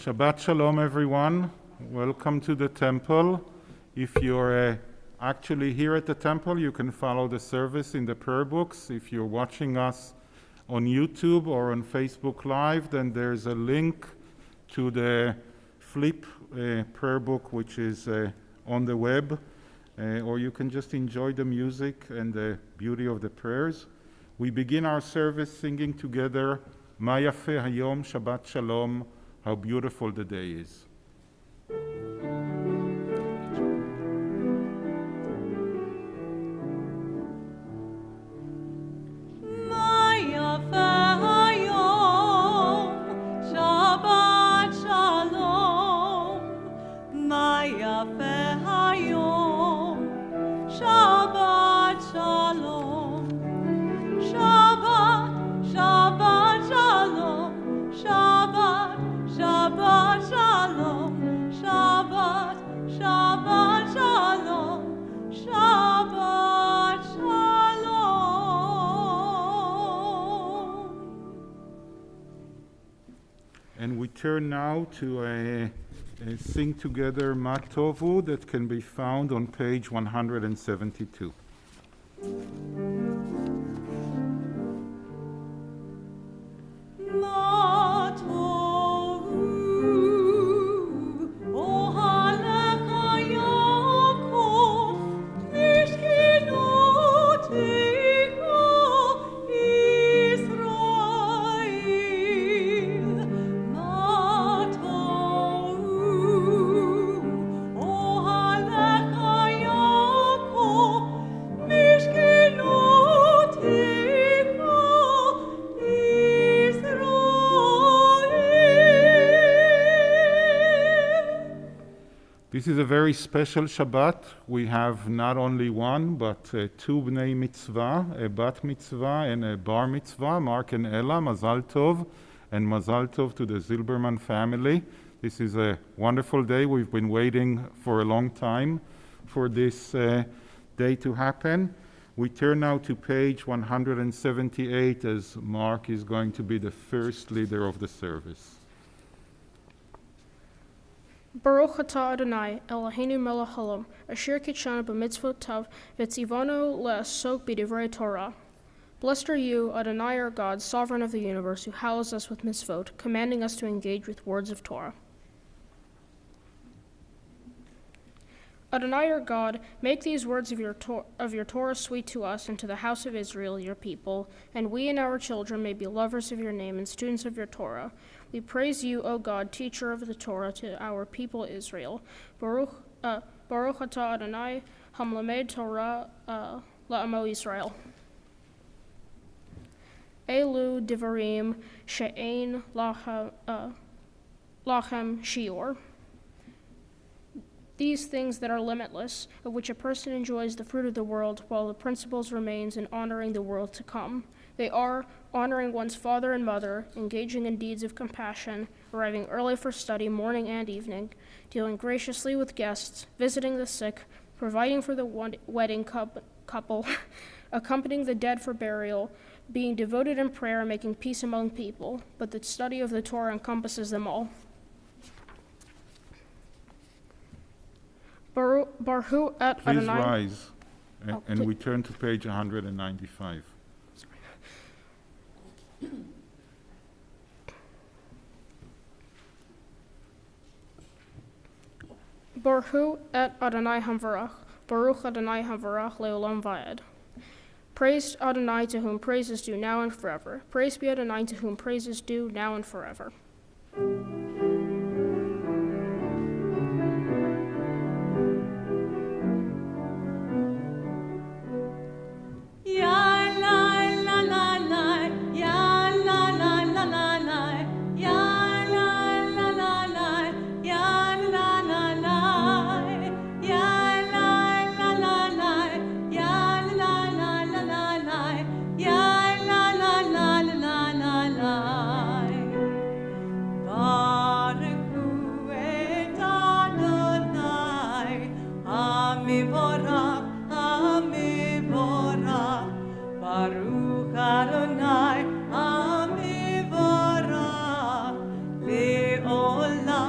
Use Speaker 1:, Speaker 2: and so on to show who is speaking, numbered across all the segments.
Speaker 1: Shabbat Shalom, everyone. Welcome to the temple. If you're actually here at the temple, you can follow the service in the prayer books. If you're watching us on YouTube or on Facebook Live, then there's a link to the flip prayer book, which is on the web, or you can just enjoy the music and the beauty of the prayers. We begin our service singing together, Ma Yafeh Hayom Shabbat Shalom, how beautiful the day is. And we turn now to sing together Ma Tovu that can be found on page 172. This is a very special Shabbat. We have not only one, but two Bnei Mitzvah, a Bat Mitzvah and a Bar Mitzvah, Mark and Ella, Mazal Tov, and Mazal Tov to the Zilberman family. This is a wonderful day. We've been waiting for a long time for this day to happen. We turn now to page 178 as Mark is going to be the first leader of the service.
Speaker 2: Baruch atah Adonai, Eloheinu melech haolam, asher kitshanu b'mitzvotav v'tzivanu le'asok b'divrei Torah. Blessed are you, Adonai our God, sovereign of the universe, who hallows us with mitzvot, commanding us to engage with words of Torah. Adonai our God, make these words of your Torah sweet to us and to the house of Israel, your people, and we and our children may be lovers of your name and students of your Torah. We praise you, O God, teacher of the Torah, to our people Israel. Baruch atah Adonai, hamlamed Torah la'amo Israel. Elu divarim she'ein lachem shior. These things that are limitless, of which a person enjoys the fruit of the world, while the principles remains in honoring the world to come. They are honoring one's father and mother, engaging in deeds of compassion, arriving early for study morning and evening, dealing graciously with guests, visiting the sick, providing for the wedding couple, accompanying the dead for burial, being devoted in prayer, and making peace among people. But the study of the Torah encompasses them all. Barhu et
Speaker 1: Please
Speaker 2: Adonai.
Speaker 1: rise, and we turn to page 195.
Speaker 2: Baruch et Adonai Hamvarach, Baruch Adonai Hamvarach Leolam Vaed. Praise Adonai, to whom praise is due now and forever. Praise be Adonai, to whom praise is due now and forever.
Speaker 3: Adonai, Amivorach, Leolam.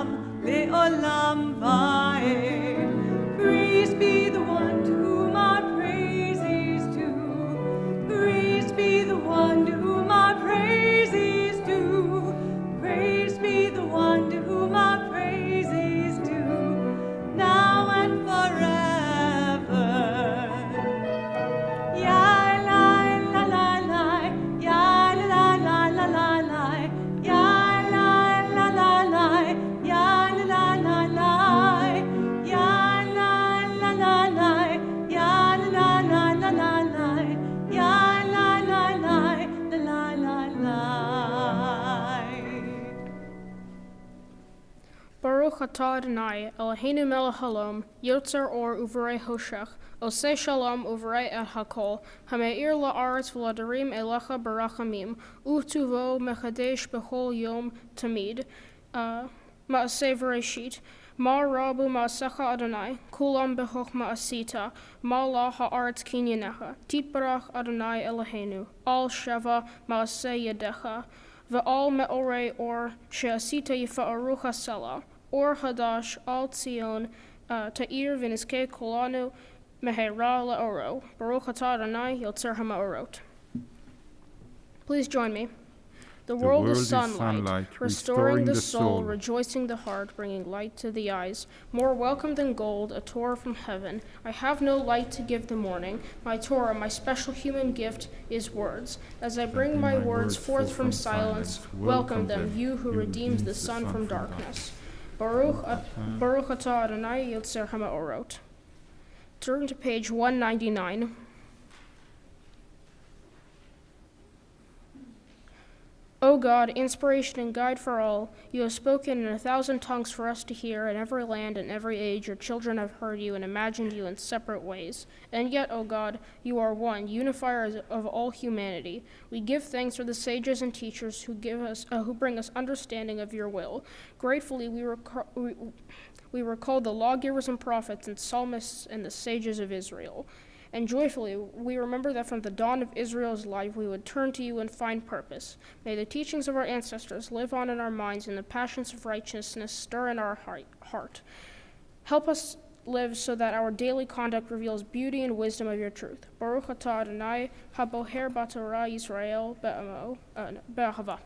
Speaker 2: atah Adonai, Eloheinu melech halom, yotzer or uvrei hoshech, oseh shalom uvrei et hakol, hameir la'aretz v'ladarim elecha barachamim, utuvo mechadesh b'chol yom tamid, ma'aseh v'reshit, ma rabu ma'asecha Adonai, kulam b'chochma asita, ma la ha'aretz kinyanecha, titbarach Adonai Eloheinu, al sheva ma'aseh yadecha, V'al me'orei or she'asita yifa'aru hasela, or hadash al tzion ta'ir v'nizkei kolanu mehera la'oro. Baruch atah Adonai yotzer ha'ma'orot. Please join me. The world is sunlight, restoring the soul, rejoicing the heart, bringing light to the eyes. More welcome than gold, a Torah from heaven. I have no light to give the morning. My Torah, my special human gift, is words. As I bring my words forth from silence, welcome them, you who redeems the sun from darkness. Baruch atah Adonai yotzer ha'ma'orot. Turn to page 199. O God, inspiration and guide for all, you have spoken in 1,000 tongues for us to hear. In every land and every age, your children have heard you and imagined you in separate ways. And yet, O God, you are one, unifier of all humanity. We give thanks for the sages and teachers who bring us understanding of your will. Gratefully, we recall the lawgivers and prophets and psalmists and the sages of Israel. And joyfully, we remember that from the dawn of Israel's life, we would turn to you and find purpose. May the teachings of our ancestors live on in our minds, and the passions of righteousness stir in our heart. Help us live so that our daily conduct reveals beauty and wisdom of your truth. Baruch atah Adonai, haboher b'Torah Yisrael be'ahava.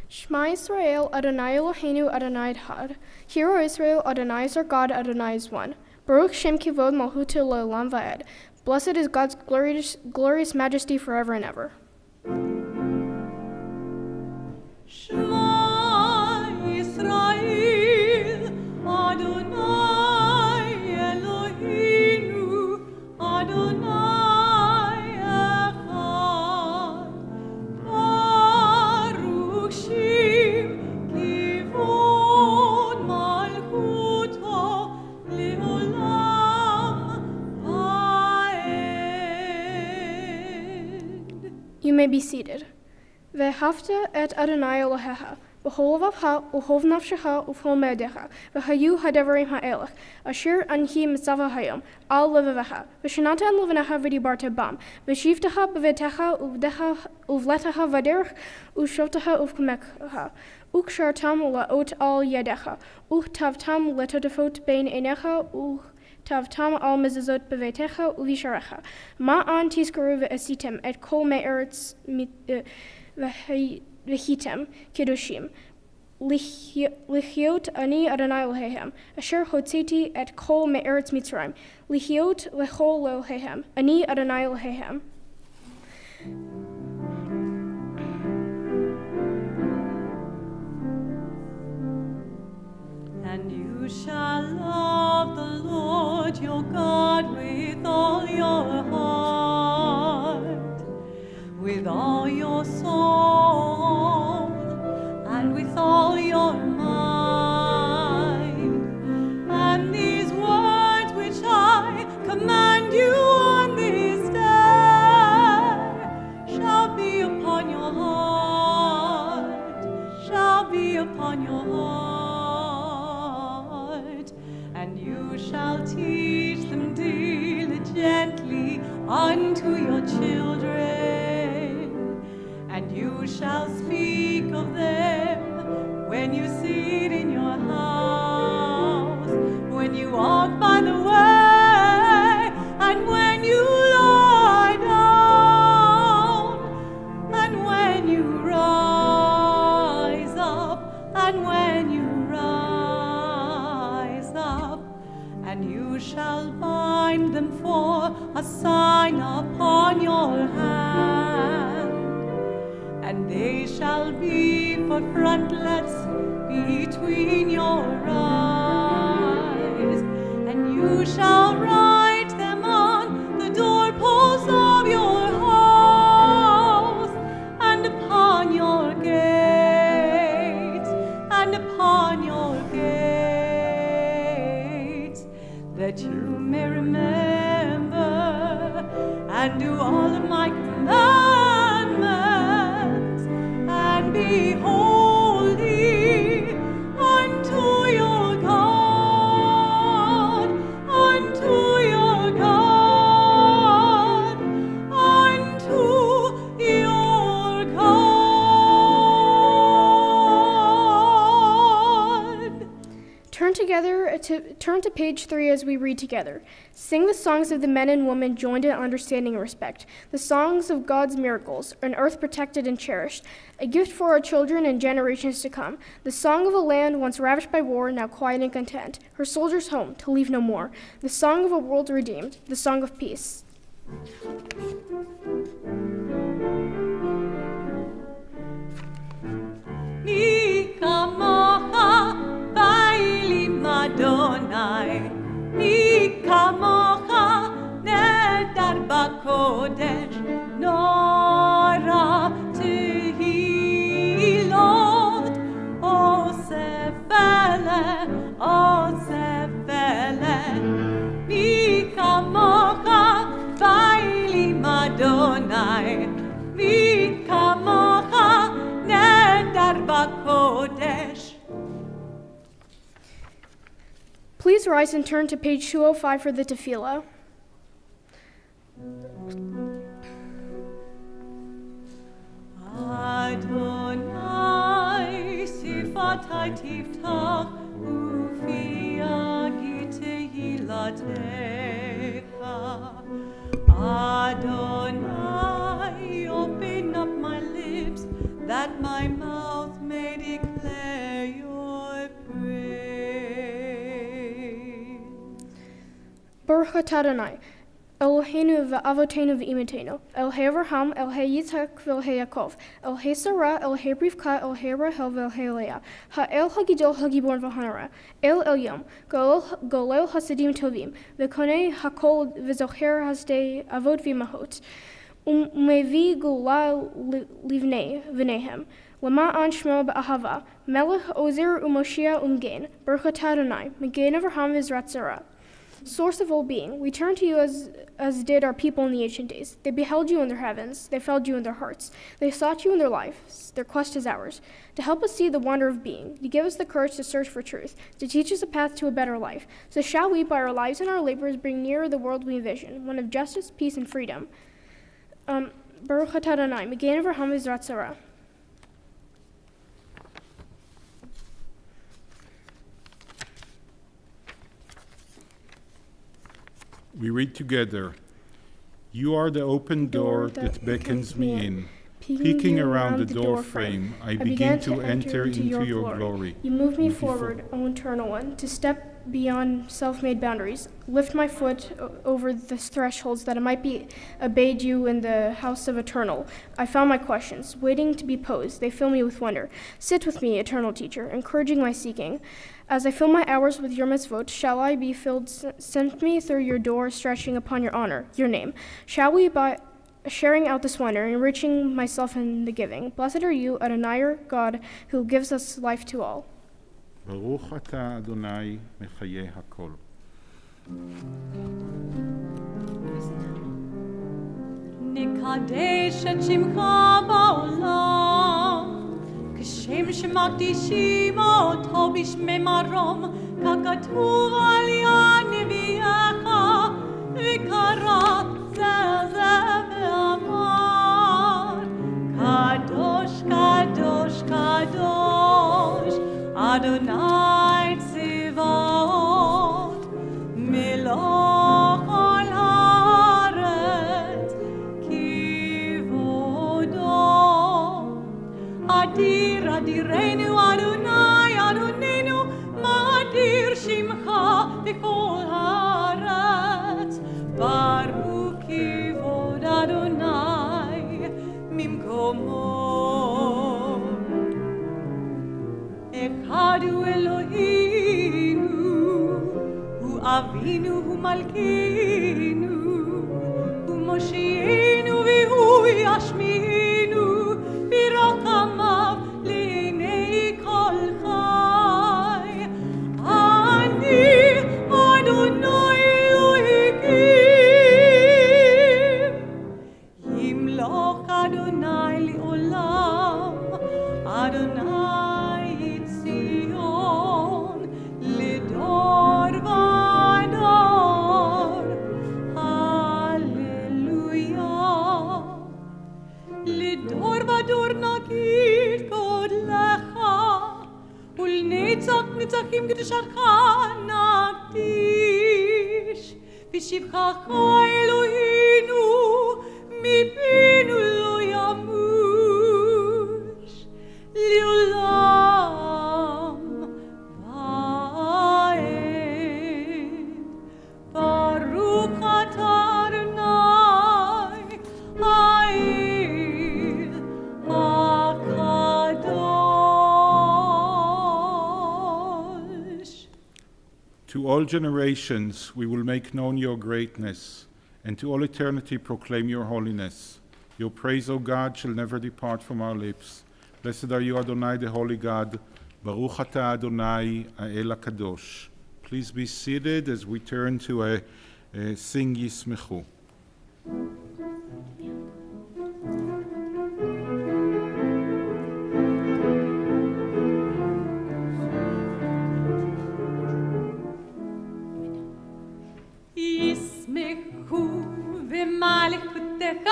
Speaker 3: Shema Yisrael, Adonai Eloheinu, Adonai Echad. Hear, O Israel, Adonai is our God, Adonai is one. Baruch Shem Kivod Malchuto Le'olam Va'ed. Blessed is God's glorious majesty forever and ever.
Speaker 4: Shema Yisrael, Adonai Eloheinu, Adonai Echad. Baruch Shem Kivod Malchuto Le'olam Va'ed.
Speaker 3: You may be seated. Ve'ahavta et Adonai Elohecha, b'chol levavcha u'chol nafshecha u'b'chol me'odecha, v'hayu hadavarim ha'elech, asher anhi mitzvah hayom, al levavecha, v'shenatan levanecha v'dibarta bam, v'shivtecha b'vetecha uvletecha v'derech, u'shovtecha uv'kamecha, u'kshartam la'ot al yadecha, u'tavtam letodefot bein einecha, Tavtam al mezuzot bevetecha uvisharecha. Ma'an tiskaru ve'esitem et kol me'eretz vehitem kedoshim. Lichiot ani Adonai Elohehem. Asher hotzeti et kol me'eretz Mitzrayim. Lichiot lechol Elohehem. Ani Adonai Elohehem.
Speaker 4: And you shall love the Lord your God with all your heart, with all your soul, and with all your mind. And these words which I command you on this day shall be upon your heart, shall be upon your heart. And you shall teach them diligently unto your children, and you shall speak of them when you sit in your house, when you walk by the way, and when you lie down, and when you rise up, and when you rise up. And you shall bind them for a sign upon your hand, and they shall be for frontlets between your eyes, and you shall write them on the doorposts of your house, and upon your gates, and upon your gates, that you may remember and do all of my commandments, and be holy unto your God, unto your God, unto your God.
Speaker 3: Turn to page 3 as we read together. Sing the songs of the men and women joined in understanding and respect, the songs of God's miracles, an earth protected and cherished, a gift for our children and generations to come, the song of a land once ravished by war, now quiet and content, her soldiers home, to leave no more, the song of a world redeemed, the song of peace.
Speaker 4: Mi kamocha bailim Adonai, mi kamocha nedar bakodesh, nora tehilot, osefele, mi kamocha bailim Adonai, mi kamocha nedar bakodesh.
Speaker 3: Please rise and turn to page 205 for the tefillah.
Speaker 4: Adonai sifatai tiftach ufi agitehilatecha. Adonai, open up my lips that my mouth may declare your praise.
Speaker 3: Baruch atah Adonai, Eloheinu v'avotenu v'imotenu, Elohei Avraham, Elohei Yitzhak v'Elohei Yaakov, Elohei Sarah, Elohei Rivka, Elohei Rachel v'Elohei Leah, Ha'el Hagidol Hagibor v'Hanara, El Elyon, Golel Hasidim Tovim, V'konei Hakol v'Zocher Hasdei Avot v'Imahot, Umevi Gula Livnei v'Nehem, Lama'an Shmo b'Ahava, Melech Ozer Umoshia Umgain, Baruch atah Adonai, Megain Avraham v'Zrat Sarah. Source of all being, we turn to you as did our people in the ancient days. They beheld you in their heavens, they felt you in their hearts. They sought you in their lives, their quest is ours. To help us see the wonder of being, to give us the courage to search for truth, to teach us a path to a better life. So shall we, by our lives and our labors, bring nearer the world we envision, one of justice, peace, and freedom. Baruch atah Adonai, Megain Avraham v'Zrat Sarah.
Speaker 1: We read together. You are the open door that beckons me in. Peeking around the door frame, I begin to enter into your glory.
Speaker 3: You move me forward, O Eternal One, to step beyond self-made boundaries. Lift my foot over the thresholds that I might be obeyed you in the house of eternal. I found my questions, waiting to be posed. They fill me with wonder. Sit with me, eternal teacher, encouraging my seeking. As I fill my hours with your mitzvot, shall I be filled? Send me through your door, stretching upon your honor, your name. Shall we, by sharing out this wonder, enriching myself in the giving? Blessed are you, Adonai, our God, who gives us life to all.
Speaker 1: Baruch atah Adonai mechayeh hakol.
Speaker 4: נקדש את שמך בעולם, כשם שמקדישים אותו בשמי מרום, ככתוב על יד נביאך, וקרא זה ואמר, קדוש, קדוש, קדוש, אדוני צבאות, מלוך כל הארץ, כבודו. אדיר, אדירנו, אדוני, אדוננו, מה אדיר שמך בכל הארץ. אבינו ומלכינו ומושיענו והוא ישמיענו ברחמיו לעיני כל חי. אני אדוני אלוהיכם, ימלוך אדוני לעולם, אדוני ציון לדור ודור. הללויה. לדור ודור נגיד גודלך, ולנצח נצחים קדושתך נקדיש. בשבחך אלוהינו מפינו לא ימוש לעולם ועד. ברוך אתה אדוני האל הקדוש.
Speaker 1: To all generations we will make known your greatness, and to all eternity proclaim your holiness. Your praise, O God, shall never depart from our lips. Blessed are you, Adonai, the holy God. Baruch atah Adonai, Ha'el HaKadosh. Please be seated as we turn to a Sing Yismechu.
Speaker 4: ישמחו ומלכותך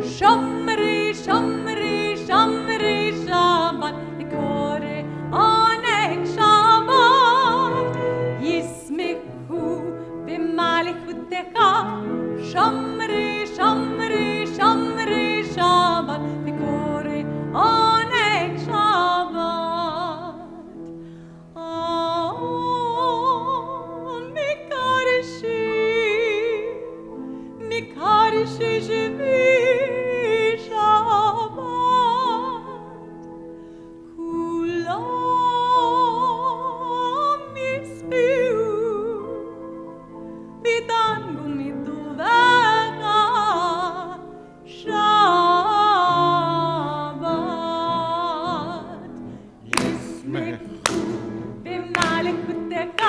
Speaker 4: שמרי שמרי שמרי שבת לקורא עונג שבת. ישמחו במלכותך שמרי שמרי שמרי שבת לקורא עונג שבת. מקדשי שבי שבת, כולם ישביעו וידנגו מדובך שבת. ישמחו במלכותך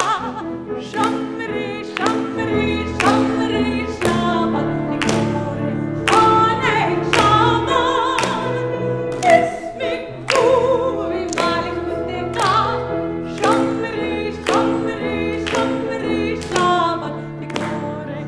Speaker 4: שמרי שמרי שמרי שבת לקורא עונג שבת. ישמחו במלכותך שמרי שמרי שמרי שבת לקורא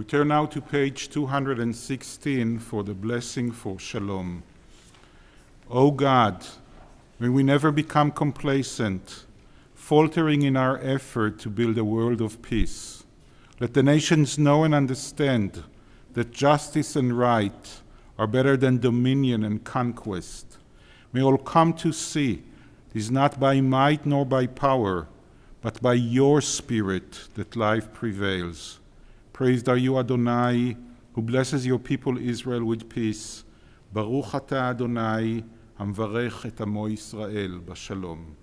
Speaker 1: turn now to page 216 for the blessing for Shalom. O God, may we never become complacent, faltering in our effort to build a world of peace. Let the nations know and understand that justice and right are better than dominion and conquest. May all come to see it is not by might nor by power, but by your Spirit that life prevails. Praised are you, Adonai, who blesses your people Israel with peace. Baruch atah Adonai, המברך את עמו ישראל בשלום.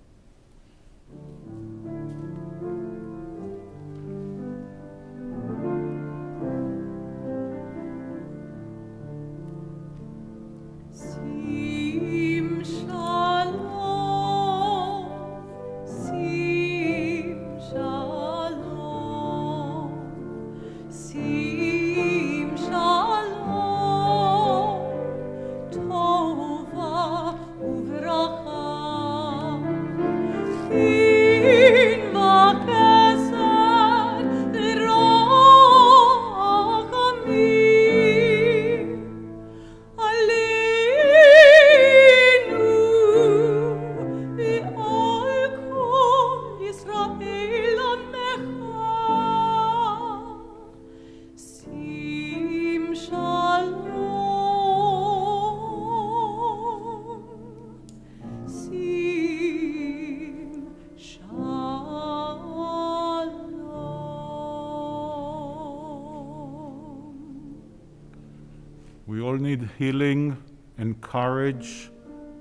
Speaker 1: We all need healing and courage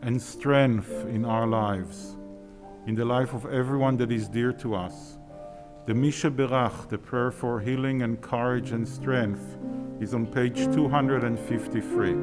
Speaker 1: and strength in our lives, in the life of everyone that is dear to us. The Misha Berach, the prayer for healing and courage and strength, is on page 253.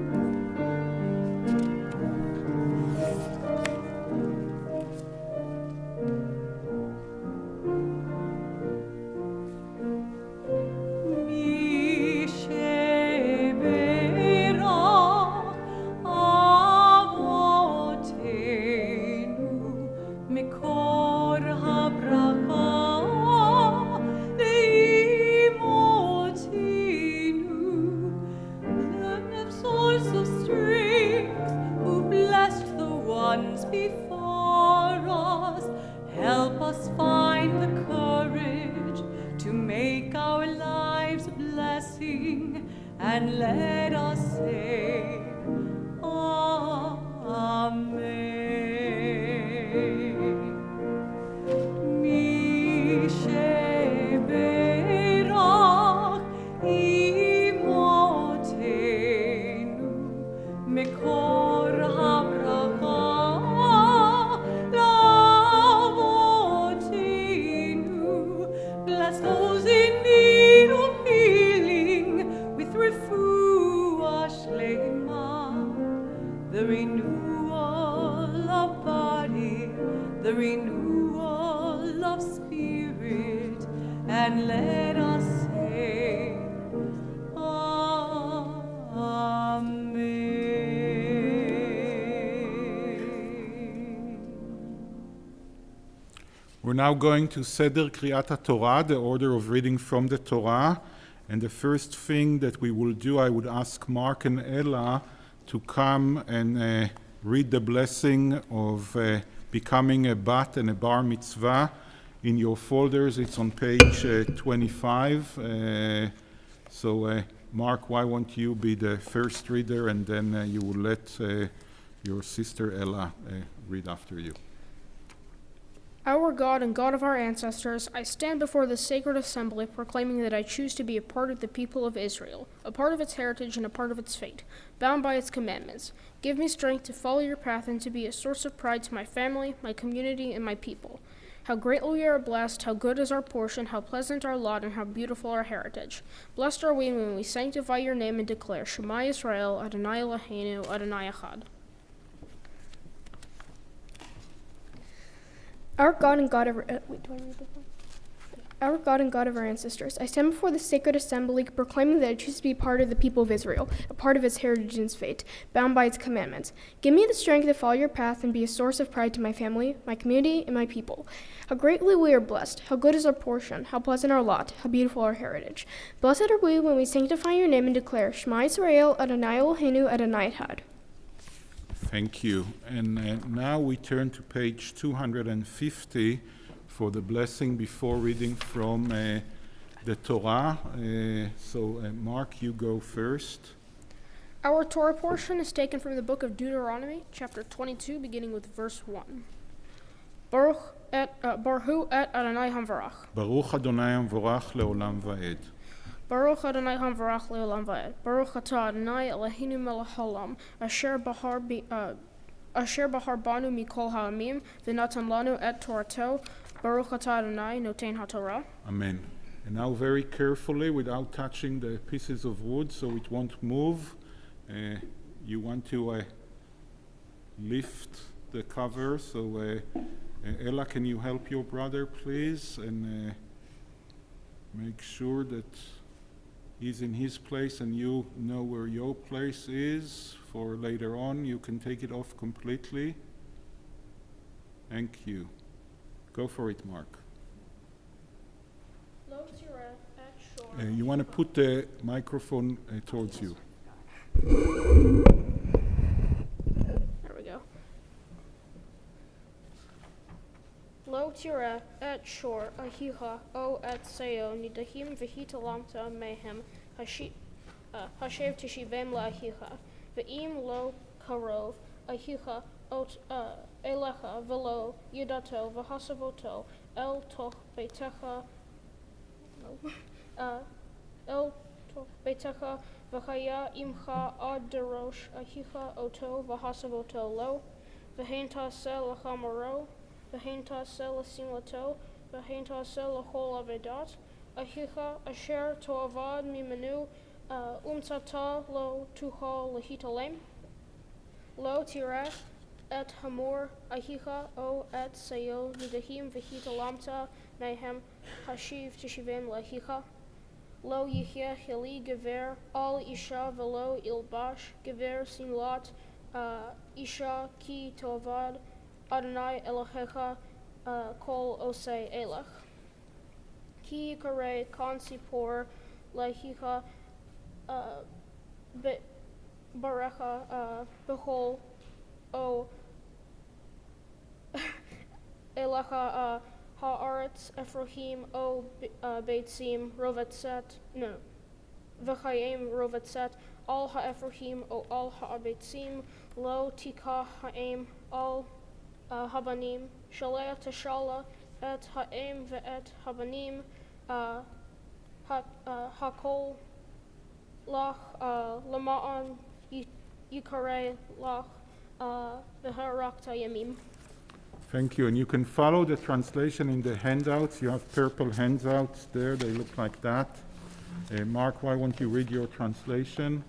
Speaker 1: We're now going to Seder Kriyat Torah, the order of reading from the Torah. And the first thing that we will do, I would ask Mark and Ella to come and read the blessing of becoming a bat and a bar mitzvah. In your folders, it's on page 25. So Mark, why won't you be the first reader, and then you will let your sister Ella read after you.
Speaker 2: Our God and God of our ancestors, I stand before this sacred assembly proclaiming that I choose to be a part of the people of Israel, a part of its heritage and a part of its fate, bound by its commandments. Give me strength to follow your path and to be a source of pride to my family, my community, and my people. How greatly we are blessed, how good is our portion, how pleasant our lot, and how beautiful our heritage. Blessed are we when we sanctify your name and declare, Shema Yisrael, Adonai Eloheinu, Adonai Echad.
Speaker 3: Our God and God of... wait, do I read this one? our God and God of our ancestors, I stand before the sacred assembly proclaiming that I choose to be part of the people of Israel, a part of its heritage and its fate, bound by its commandments. Give me the strength to follow your path and be a source of pride to my family, my community, and my people. How greatly we are blessed, how good is our portion, how pleasant our lot, how beautiful our heritage. Blessed are we when we sanctify your name and declare, Shema Yisrael, Adonai Eloheinu, Adonai Echad.
Speaker 1: Thank you. And now we turn to page 250 for the blessing before reading from the Torah. Mark, you go first.
Speaker 2: Our Torah portion is taken from the book of Deuteronomy, chapter 22, beginning with verse 1. Baruch et Adonai Hamvarach.
Speaker 1: Baruch Adonai Hamvarach leolam va'ed.
Speaker 2: Baruch Adonai Hamvarach leolam va'ed. Baruch atah Adonai Eloheinu melech haolam, asher bahar banu mikol ha'amim, v'natan lanu et Torato. Baruch atah Adonai noten haTorah.
Speaker 1: Amen. And now very carefully, without touching the pieces of wood so it won't move, you want to lift the cover. So Ella, can you help your brother, please? And make sure that he's in his place and you know where your place is for later on. You can take it off completely. Thank you. Go for it, Mark. You want to put the microphone towards you.
Speaker 2: There we go. Lo tira et shor ahiha o et seo nidahim v'hitalamta mehem hashev tishivem la'ahiha ve'im lo karov ahiha ot elecha velo yudato v'hasavoto el toch beitecha el toch beitecha v'chaya imcha ad derosh ahicha oto v'hasavoto lo v'hein taseh l'chamaro v'hein taseh l'simlato v'hein taseh l'chol avedat ahicha asher toavad mimenu umtzata lo tuchal lehitalem lo tireh et hamor ahicha o et sayo nidahim v'hitalamta mehem hashiv tishivim lahicha lo yihyeh hili gever al isha velo ilbash gever simlat isha ki tovad Adonai Elohecha kol osei elach ki yikare kansipor lahicha barecha behol o Elacha haaretz Ephraim o Beitzim rovetzet no v'chayim rovetzet al ha'Ephraim o al ha'Beitzim lo tikah ha'em al habanim shaleh teshala et ha'em ve'et habanim hakol lach lama'an yikarei lach v'harakta yamim.
Speaker 1: Thank you. And you can follow the translation in the handouts. You have purple handouts there. They look like that. Mark, why won't you read your translation?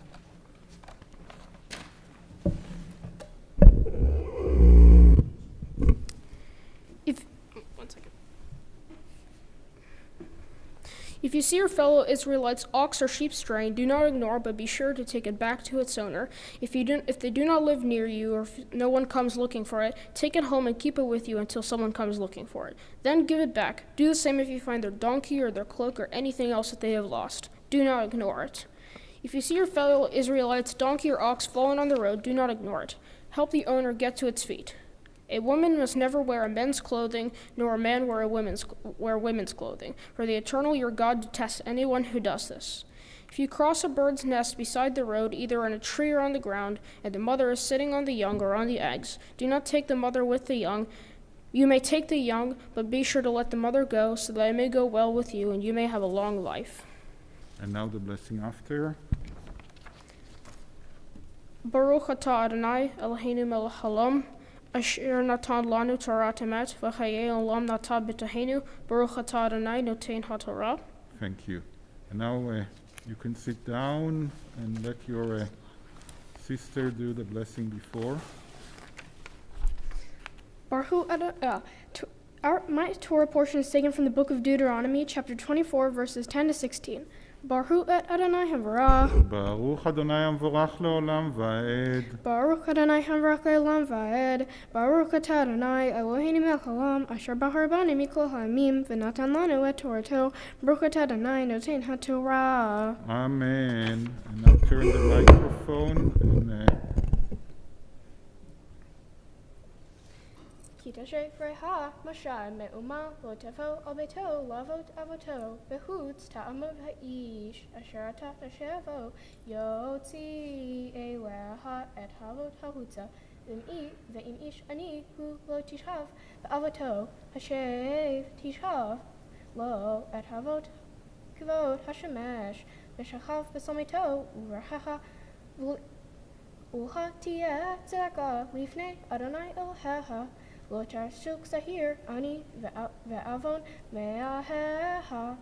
Speaker 2: If you see your fellow Israelites' ox or sheep straying, do not ignore, but be sure to take it back to its owner. If they do not live near you, or if no one comes looking for it, take it home and keep it with you until someone comes looking for it. Then give it back. Do the same if you find their donkey or their cloak or anything else that they have lost. Do not ignore it. If you see your fellow Israelites' donkey or ox fallen on the road, do not ignore it. Help the owner get to its feet. A woman must never wear a men's clothing, nor a man wear women's clothing, for the Eternal your God detests anyone who does this. If you cross a bird's nest beside the road, either on a tree or on the ground, and the mother is sitting on the young or on the eggs, do not take the mother with the young. You may take the young, but be sure to let the mother go, so that it may go well with you, and you may have a long life.
Speaker 1: And now the blessing after.
Speaker 2: Baruch atah Adonai Eloheinu melech haolam, asher natan lanu Torah emet v'chayei olam nata b'tohenu baruch atah Adonai noten haTorah.
Speaker 1: Thank you. And now you can sit down and let your sister do the blessing before.
Speaker 3: Baruch My Torah portion is taken from the book of Deuteronomy, chapter 24, verses 10 to 16. Baruch et Adonai Havarah.
Speaker 1: Baruch Adonai המבורך לעולם ועד.
Speaker 3: Baruch Adonai Havarach Elam Vaed. Baruch Atah Adonai Eloheinu melech haolam asher bahar banu mikol ha'amim v'natan lanu et Torato. Baruch Atah Adonai noten haTorah.
Speaker 1: Amen. And now turn the microphone and
Speaker 3: Ki tashrei freha mashai me'uma lo tefo al beito lavot avoto behutz ta'amot ha'ish asher atah tashevo yotzi eleha et havot hahutza ve'im ish ani hu lo tishav be'avoto hashev tishav lo et havot kivot hashemesh v'shachav b'samito u'rachacha u'ha tieh tzedakah lifnei Adonai Elohecha Lo tashuk sahir ani ve'avon me'aheha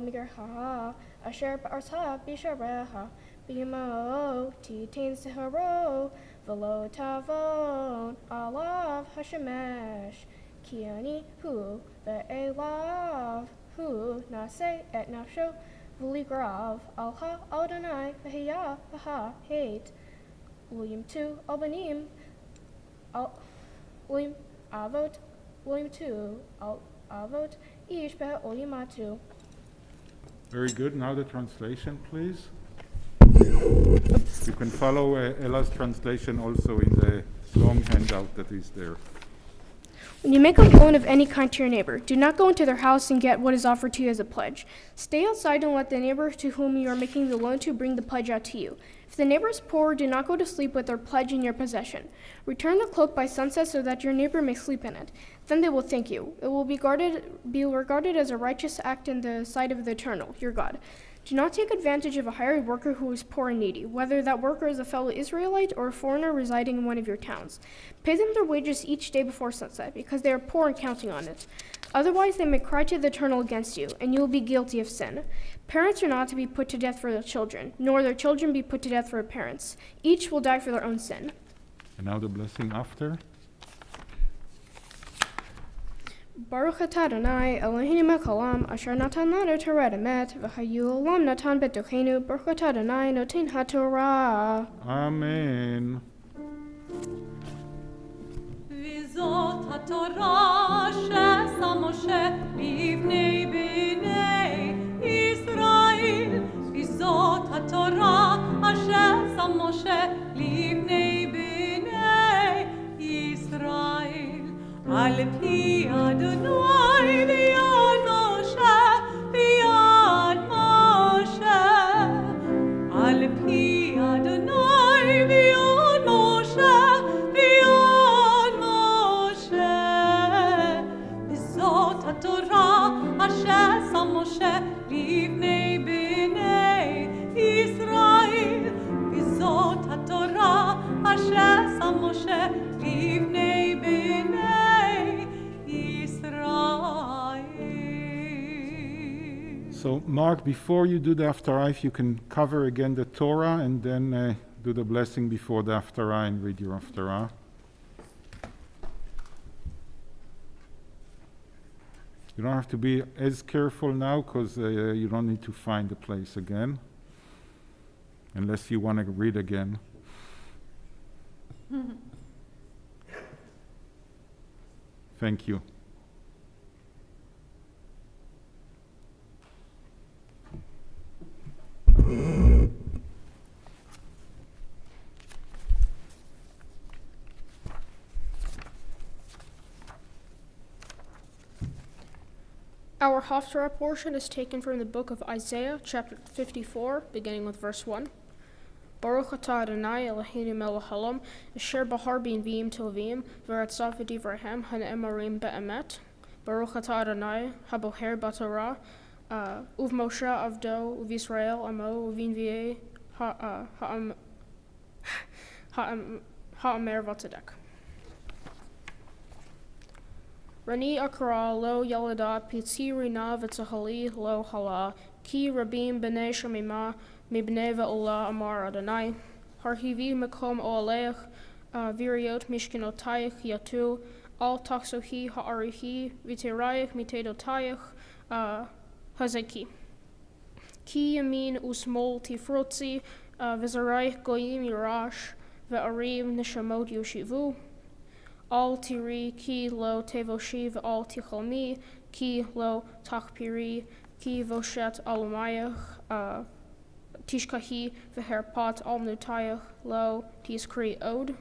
Speaker 3: migerha asher ba'arsa bishareha b'yamo titain seharo v'lo tavon alav hashemesh ki ani hu ve'elav hu nase et nafsho v'ligrav alha Adonai v'hiya v'ha hate William 2 albanim William Avot, William 2, Avot, Ish Olimatu.
Speaker 1: very good. Now the translation, please. You can follow Ella's translation also in the long handout that is there.
Speaker 3: When you make a loan of any kind to your neighbor, do not go into their house and get what is offered to you as a pledge. Stay outside and let the neighbor to whom you are making the loan to bring the pledge out to you. If the neighbor is poor, do not go to sleep with their pledge in your possession. Return the cloak by sunset so that your neighbor may sleep in it. Then they will thank you. It will be regarded as a righteous act in the sight of the Eternal, your God. Do not take advantage of a hired worker who is poor and needy, whether that worker is a fellow Israelite or a foreigner residing in one of your towns. Pay them their wages each day before sunset, because they are poor and counting on it. Otherwise they may cry to the Eternal against you, and you will be guilty of sin. Parents are not to be put to death for their children, nor their children be put to death for their parents. Each will die for their own sin.
Speaker 1: And now the blessing after.
Speaker 3: Baruch atah Adonai Eloheinu melech haolam asher natan lanu Torah emet v'hayu olam natan betochenu Baruch atah Adonai noten haTorah.
Speaker 1: Amen.
Speaker 4: וזאת התורה שעשה משה לבני בני ישראל. וזאת התורה אשר שם משה לבני בני ישראל. על פי אדוני ביד משה, ביד משה. על פי אדוני ביד משה, ביד משה. וזאת התורה אשר שם משה לבני בני ישראל. וזאת התורה אשר שם משה לבני בני
Speaker 1: So, Mark, before you do the Haftarah, if you can cover again the Torah and then do the blessing before the Haftarah and read your Haftarah. You don't have to be as careful now because you don't need to find the place again, unless you want to read again. Thank you.
Speaker 2: Our Haftarah portion is taken from the book of Isaiah, chapter 54, beginning with verse 1. Baruch atah Adonai Eloheinu melech haolam asher bahar b'nviim tovim v'ratzav v'divrahem han'emarim be'emet. Baruch atah Adonai haboher b'torah uv'Moshe avdo uv'Yisrael amo uv'nviei ha'amer v'tzedek. Rani akra lo yalada pitzi rina v'tzahali lo hala ki rabim b'nei shemima mibnei ve'ola amar Adonai harhivi mekom o'aleich viriot mishkenotayich yatu al taksohi ha'arihi v'tirayich mitedotayich hazeki. Ki yamin usmol tifrotzi v'zarayich goyim yirash ve'arim nishamot yoshivu. Al tiri ki lo tevoshi v'al ticholmi ki lo takpiri ki voshet alumayach tishkahi v'herpat al nutayach lo tiskri od.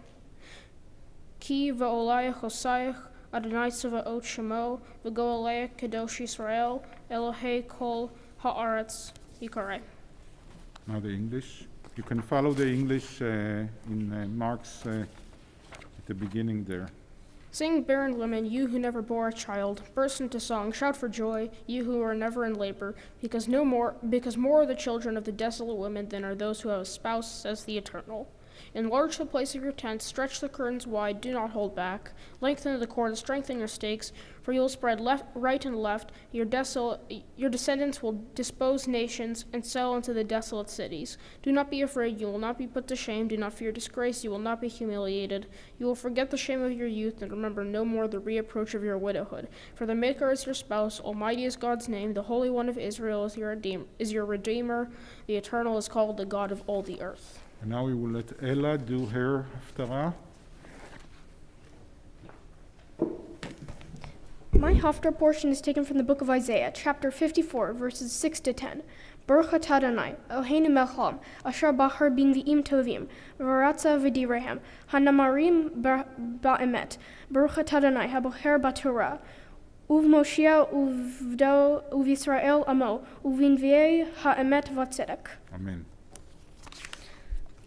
Speaker 2: Ki v'olayach osayach Adonai Tzavaot Shemo v'goalayach kadosh Yisrael Elohei kol ha'aretz yikareh.
Speaker 1: Now the English. You can follow the English in Mark's at the beginning there.
Speaker 2: Sing, barren women, you who never bore a child, burst into song, shout for joy, you who are never in labor, because more are the children of the desolate women than are those who have a spouse, says the Eternal. Enlarge the place of your tent, stretch the curtains wide, do not hold back. Lengthen the cord, strengthen your stakes, for you will spread right and left. Your descendants will dispose nations and settle into the desolate cities. Do not be afraid, you will not be put to shame. Do not fear disgrace, you will not be humiliated. You will forget the shame of your youth and remember no more the reproach of your widowhood. For the Maker is your spouse, Almighty is God's name, the Holy One of Israel is your Redeemer. The Eternal is called the God of all the earth.
Speaker 1: And now we will let Ella do her haftarah.
Speaker 3: My haftarah portion is taken from the book of Isaiah, chapter 54, verses 6 to 10. Baruch atah Adonai, Eloheinu melech haolam, asher bachar bin v'im tovim, v'ratza v'direhem, hanamarim ba'emet. Baruch atah Adonai, habocher b'torah, uv'moshia uv'Yisrael amo, uv'inviei ha'emet v'tzedek.
Speaker 1: Amen.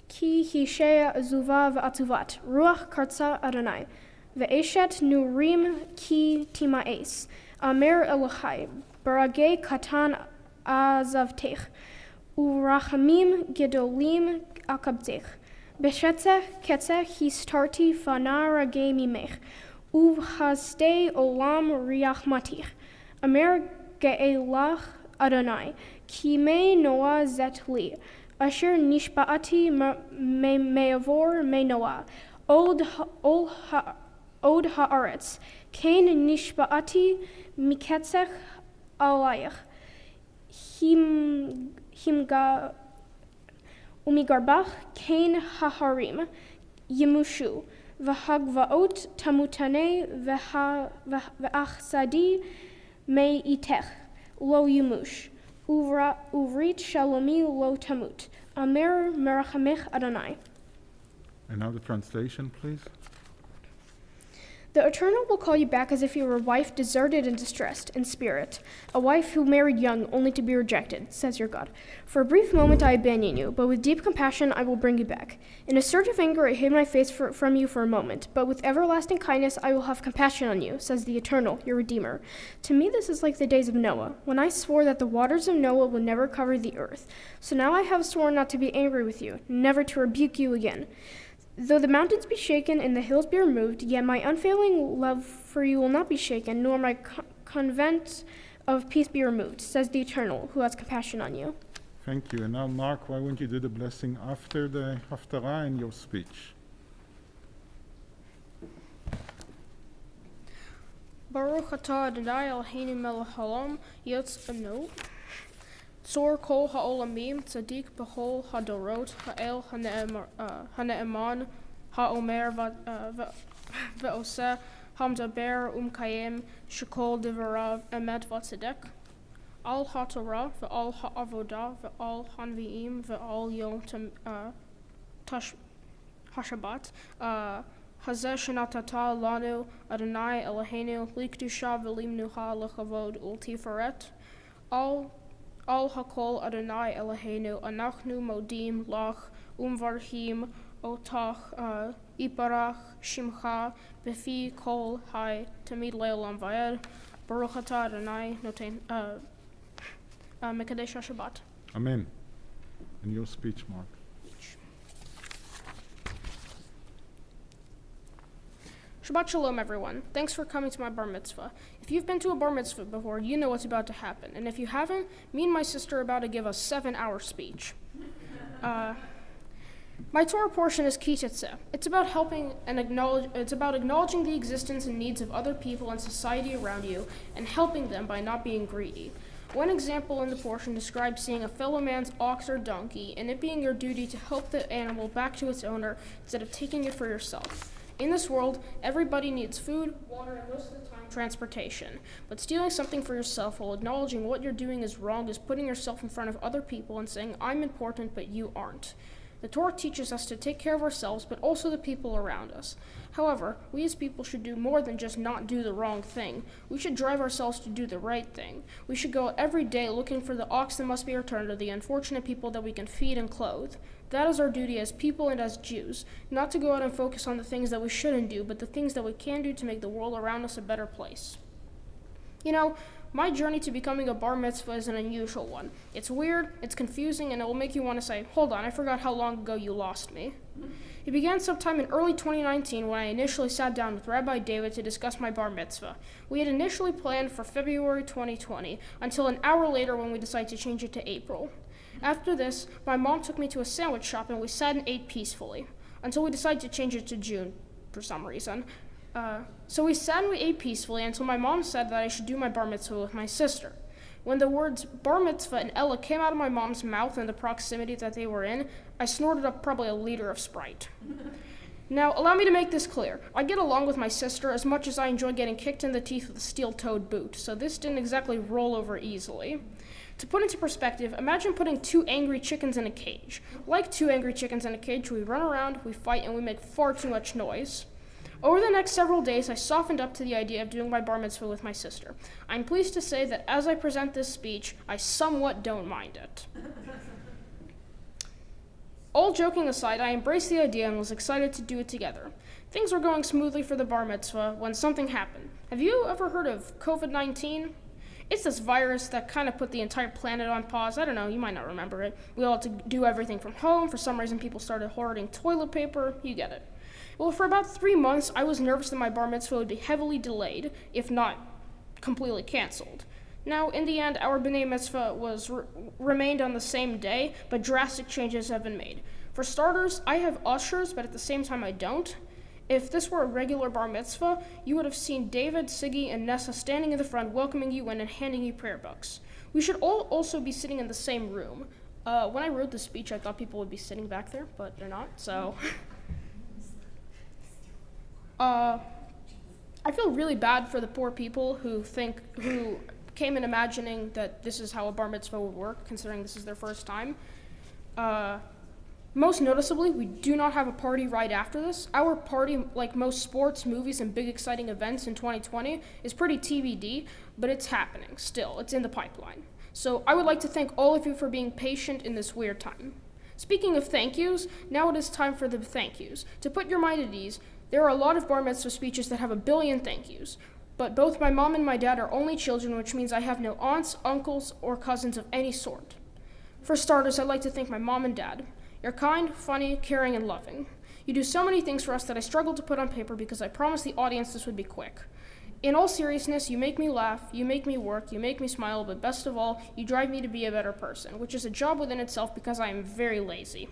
Speaker 3: Ki hishea azuva v'atzuvat, ruach kartza Adonai, ve'eshet nurim ki tima'es, amer Elohai, baragei katan azavtech, urachamim gedolim akabzech, beshetzeh ketzeh histarti fana ragei mimech, uvhastei olam riachmatich, amer ge'elach Adonai, ki me noah zet li, Asher nishba'ati me'avor me-noah, od ha'aretz, kain nishba'ati miketzech alayach, umigarbach kain haharim, yemushu, v'hagvaot tamutane v'achsadi me'itech, lo yemush. Uvrit shalomi lo tamut. Amer merachamech Adonai.
Speaker 1: And now the translation, please.
Speaker 3: The Eternal will call you back as if you were a wife deserted and distressed in spirit, a wife who married young only to be rejected, says your God. For a brief moment I abandoned you, but with deep compassion I will bring you back. In a surge of anger I hid my face from you for a moment, but with everlasting kindness I will have compassion on you, says the Eternal, your Redeemer. To me this is like the days of Noah, when I swore that the waters of Noah would never cover the earth. So now I have sworn not to be angry with you, never to rebuke you again. Though the mountains be shaken and the hills be removed, yet my unfailing love for you will not be shaken, nor my convent of peace be removed, says the Eternal, who has compassion on you.
Speaker 1: Thank you. And now, Mark, why won't you do the blessing after the haftarah and your speech?
Speaker 2: Baruch atah Adonai Eloheinu melech haolam, yotz anu. Tzor kol ha'olamim, tzadik b'chol hadorot, ha'el ha'ne'eman, ha'omer ve'oseh, hamdaber umkayem, shekol devarav emet v'tzedek. Al ha'torah, ve'al ha'avodah, ve'al hanvi'im, ve'al yom ha'shabbat, hazeh shenatata lanu Adonai Eloheinu, likdusha v'limnuha lechavod ultifaret. Al hakol Adonai Eloheinu, anachnu modim lach umvarhim otach iparach shimcha befi kol hai tamid le'olam vayed. Baruch atah Adonai noten mekadesh Shabbat.
Speaker 1: Amen. And your speech, Mark.
Speaker 2: Shabbat Shalom, everyone. Thanks for coming to my bar mitzvah. If you've been to a bar mitzvah before, you know what's about to happen. And if you haven't, me and my sister are about to give a 7-hour speech. My Torah portion is Kitetse. It's about acknowledging the existence and needs of other people and society around you and helping them by not being greedy. One example in the portion describes seeing a fellow man's ox or donkey and it being your duty to help the animal back to its owner instead of taking it for yourself. In this world, everybody needs food, water, and most of the time transportation. But stealing something for yourself while acknowledging what you're doing is wrong is putting yourself in front of other people and saying, I'm important, but you aren't. The Torah teaches us to take care of ourselves, but also the people around us. However, we as people should do more than just not do the wrong thing. We should drive ourselves to do the right thing. We should go every day looking for the ox that must be returned to the unfortunate people that we can feed and clothe. That is our duty as people and as Jews, not to go out and focus on the things that we shouldn't do, but the things that we can do to make the world around us a better place. You know, my journey to becoming a bar mitzvah is an unusual one. It's weird, it's confusing, and it will make you want to say, hold on, I forgot how long ago you lost me. It began sometime in early 2019 when I initially sat down with Rabbi David to discuss my bar mitzvah. We had initially planned for February 2020, until an hour later when we decided to change it to April. After this, my mom took me to a sandwich shop and we sat and ate peacefully, until we decided to change it to June for some reason. So we sat and we ate peacefully until my mom said that I should do my bar mitzvah with my sister. When the words bar mitzvah and Ella came out of my mom's mouth in the proximity that they were in, I snorted up probably a liter of Sprite. Now, allow me to make this clear. I get along with my sister as much as I enjoy getting kicked in the teeth with a steel-toed boot, so this didn't exactly roll over easily. To put into perspective, imagine putting two angry chickens in a cage. Like two angry chickens in a cage, we run around, we fight, and we make far too much noise. Over the next several days, I softened up to the idea of doing my bar mitzvah with my sister. I'm pleased to say that as I present this speech, I somewhat don't mind it. All joking aside, I embraced the idea and was excited to do it together. Things were going smoothly for the bar mitzvah when something happened. Have you ever heard of COVID-19? It's this virus that kind of put the entire planet on pause. I don't know, you might not remember it. We all had to do everything from home. For some reason, people started hoarding toilet paper. You get it. Well, for about 3 months, I was nervous that my bar mitzvah would be heavily delayed, if not completely canceled. Now, in the end, our B'nai Mitzvah remained on the same day, but drastic changes have been made. For starters, I have ushers, but at the same time I don't. If this were a regular bar mitzvah, you would have seen David, Siggy, and Nessa standing in the front welcoming you in and handing you prayer books. We should all also be sitting in the same room. When I wrote the speech, I thought people would be sitting back there, but they're not, so... I feel really bad for the poor people who came in imagining that this is how a bar mitzvah would work, considering this is their first time. Most noticeably, we do not have a party right after this. Our party, like most sports, movies, and big exciting events in 2020, is pretty TBD, but it's happening still. It's in the pipeline. So I would like to thank all of you for being patient in this weird time. Speaking of thank yous, now it is time for the thank yous. To put your mind at ease, there are a lot of bar mitzvah speeches that have 1 billion thank yous, but both my mom and my dad are only children, which means I have no aunts, uncles, or cousins of any sort. For starters, I'd like to thank my mom and dad. You're kind, funny, caring, and loving. You do so many things for us that I struggle to put on paper because I promised the audience this would be quick. In all seriousness, you make me laugh, you make me work, you make me smile, but best of all, you drive me to be a better person, which is a job within itself because I am very lazy.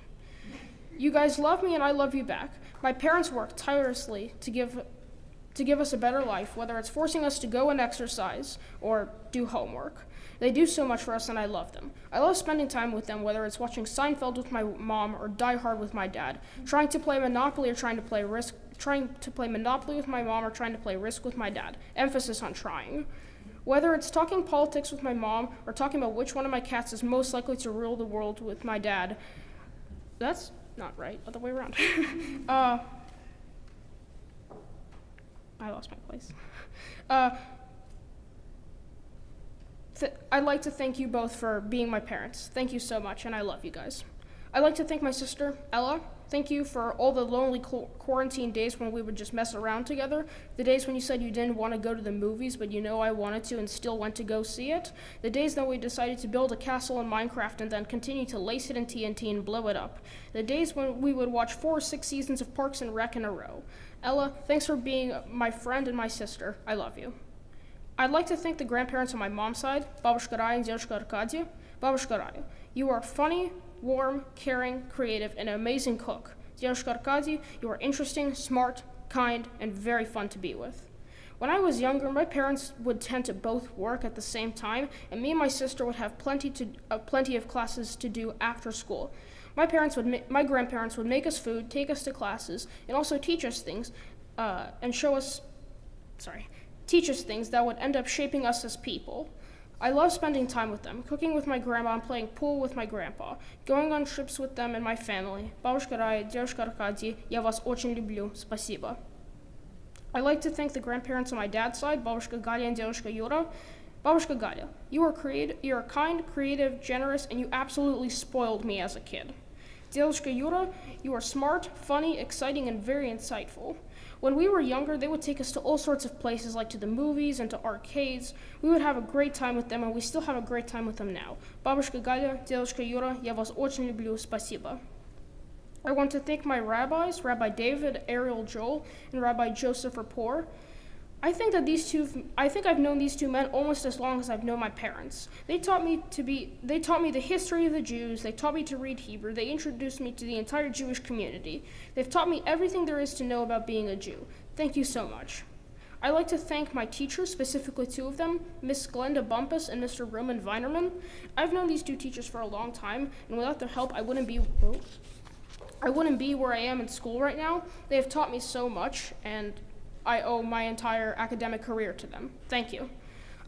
Speaker 2: You guys love me and I love you back. My parents work tirelessly to give us a better life, whether it's forcing us to go and exercise or do homework. They do so much for us and I love them. I love spending time with them, whether it's watching Seinfeld with my mom or Die Hard with my dad, trying to play Monopoly or trying to play Monopoly with my mom or trying to play Risk with my dad. Emphasis on trying. Whether it's talking politics with my mom or talking about which one of my cats is most likely to rule the world with my dad. That's not right, other way around. I lost my place. I'd like to thank you both for being my parents. Thank you so much, and I love you guys. I'd like to thank my sister, Ella. Thank you for all the lonely quarantine days when we would just mess around together. The days when you said you didn't want to go to the movies, but you know I wanted to and still went to go see it. The days that we decided to build a castle in Minecraft and then continue to lace it in TNT and blow it up. The days when we would watch 4 or 6 seasons of Parks and Rec in a row. Ella, thanks for being my friend and my sister. I love you. I'd like to thank the grandparents on my mom's side, Babushka Raya and Zilberman. Babushka Raya, You are funny, warm, caring, creative, and an amazing cook. Девушка Arkady, you are interesting, smart, kind, and very fun to be with. When I was younger, my parents would tend to both work at the same time, and me and my sister would have plenty of classes to do after school. My grandparents would make us food, take us to classes, and also teach us things, teach us things that would end up shaping us as people. I love spending time with them, cooking with my grandma and playing pool with my grandpa, going on trips with them and my family. Бабушка Рая, дедушка Аркадий, я вас очень люблю. Спасибо. I like to thank the grandparents on my dad's side, Babushka Galia and Dedushka Yura. Babushka Galia, you are kind, creative, generous, and you absolutely spoiled me as a kid. Dedushka Yura, you are smart, funny, exciting, and very insightful. When we were younger, they would take us to all sorts of places, like to the movies and to arcades. We would have a great time with them, and we still have a great time with them now. Babushka Galia, Dedushka Yura, я вас очень люблю. Спасибо. I want to thank my rabbis, Rabbi David, Ariel-Joel, and Rabbi Joseph Rapport. I think I've known these two men almost as long as I've known my parents. They taught me the history of the Jews, they taught me to read Hebrew, they introduced me to the entire Jewish community. They've taught me everything there is to know about being a Jew. Thank you so much. I'd like to thank my teachers, specifically two of them, Miss Glenda Bumpus and Mr. Roman Weinerman. I've known these two teachers for a long time, and without their help, I wouldn't be where I am in school right now. They have taught me so much, and I owe my entire academic career to them. Thank you.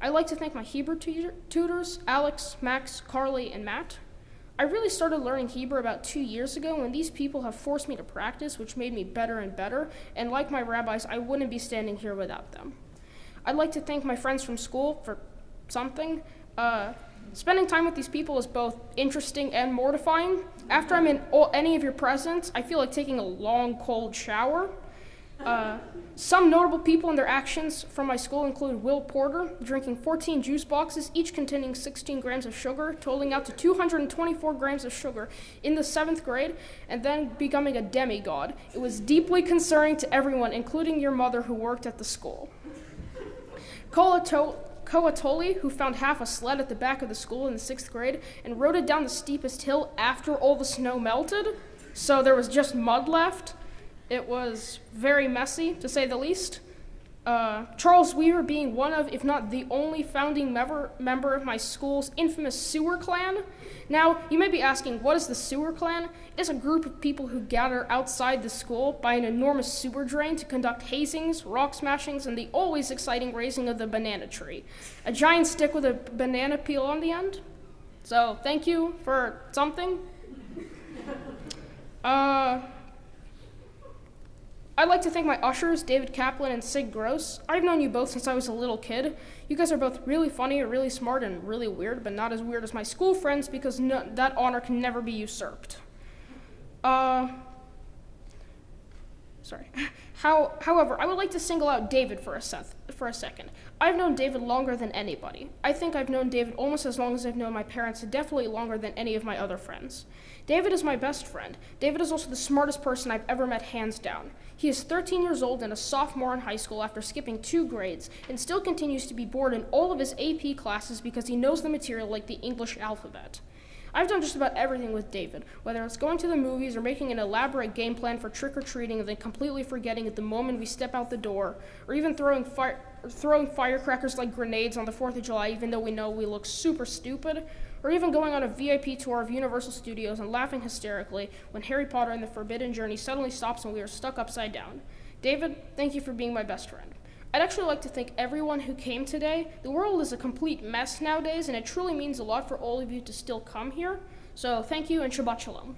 Speaker 2: I'd like to thank my Hebrew tutors, Alex, Max, Carly, and Matt. I really started learning Hebrew about 2 years ago, and these people have forced me to practice, which made me better and better, and like my rabbis, I wouldn't be standing here without them. I'd like to thank my friends from school for something. Spending time with these people is both interesting and mortifying. After I'm in any of your presence, I feel like taking a long, cold shower. Some notable people and their actions from my school include Will Porter, drinking 14 juice boxes, each containing 16 grams of sugar, totaling out to 224 grams of sugar in the 7th grade, and then becoming a demigod. It was deeply concerning to everyone, including your mother who worked at the school. Koatoli, who found half a sled at the back of the school in the 6th grade and rode it down the steepest hill after all the snow melted, so there was just mud left. It was very messy, to say the least. Charles Weaver being one of, if not the only founding member of my school's infamous sewer clan. Now, you may be asking, what is the sewer clan? It's a group of people who gather outside the school by an enormous sewer drain to conduct hazings, rock smashings, and the always exciting raising of the banana tree. A giant stick with a banana peel on the end. So, thank you for something. I'd like to thank my ushers, David Kaplan and Sig Gross. I've known you both since I was a little kid. You guys are both really funny, really smart, and really weird, but not as weird as my school friends because that honor can never be usurped. However, I would like to single out David for a second. I've known David longer than anybody. I think I've known David almost as long as I've known my parents, and definitely longer than any of my other friends. David is my best friend. David is also the smartest person I've ever met, hands down. He is 13 years old and a sophomore in high school after skipping 2 grades, and still continues to be bored in all of his AP classes because he knows the material like the English alphabet. I've done just about everything with David, whether it's going to the movies or making an elaborate game plan for trick-or-treating and then completely forgetting at the moment we step out the door, or even throwing firecrackers like grenades on the 4th of July even though we know we look super stupid, or even going on a VIP tour of Universal Studios and laughing hysterically when Harry Potter and the Forbidden Journey suddenly stops and we are stuck upside down. David, thank you for being my best friend. I'd actually like to thank everyone who came today. The world is a complete mess nowadays, and it truly means a lot for all of you to still come here. So thank you and Shabbat Shalom.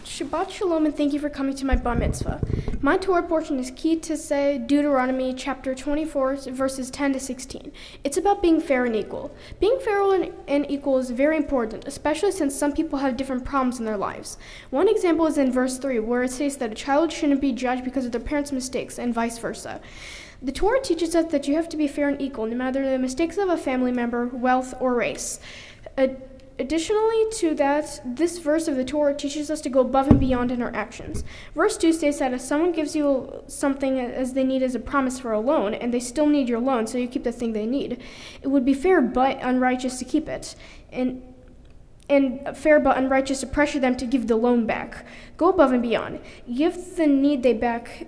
Speaker 3: Shabbat Shalom and thank you for coming to my bar mitzvah. My Torah portion is key to say Deuteronomy chapter 24 verses 10 to 16. It's about being fair and equal. Being fair and equal is very important, especially since some people have different problems in their lives. One example is in verse 3 where it says that a child shouldn't be judged because of their parents' mistakes and vice versa. The Torah teaches us that you have to be fair and equal no matter the mistakes of a family member, wealth, or race. Additionally to that, this verse of the Torah teaches us to go above and beyond in our actions. Verse 2 states that if someone gives you something as they need as a promise for a loan, and they still need your loan, so you keep the thing they need, it would be fair but unrighteous to keep it, and fair but unrighteous to pressure them to give the loan back. Go above and beyond. Give the need back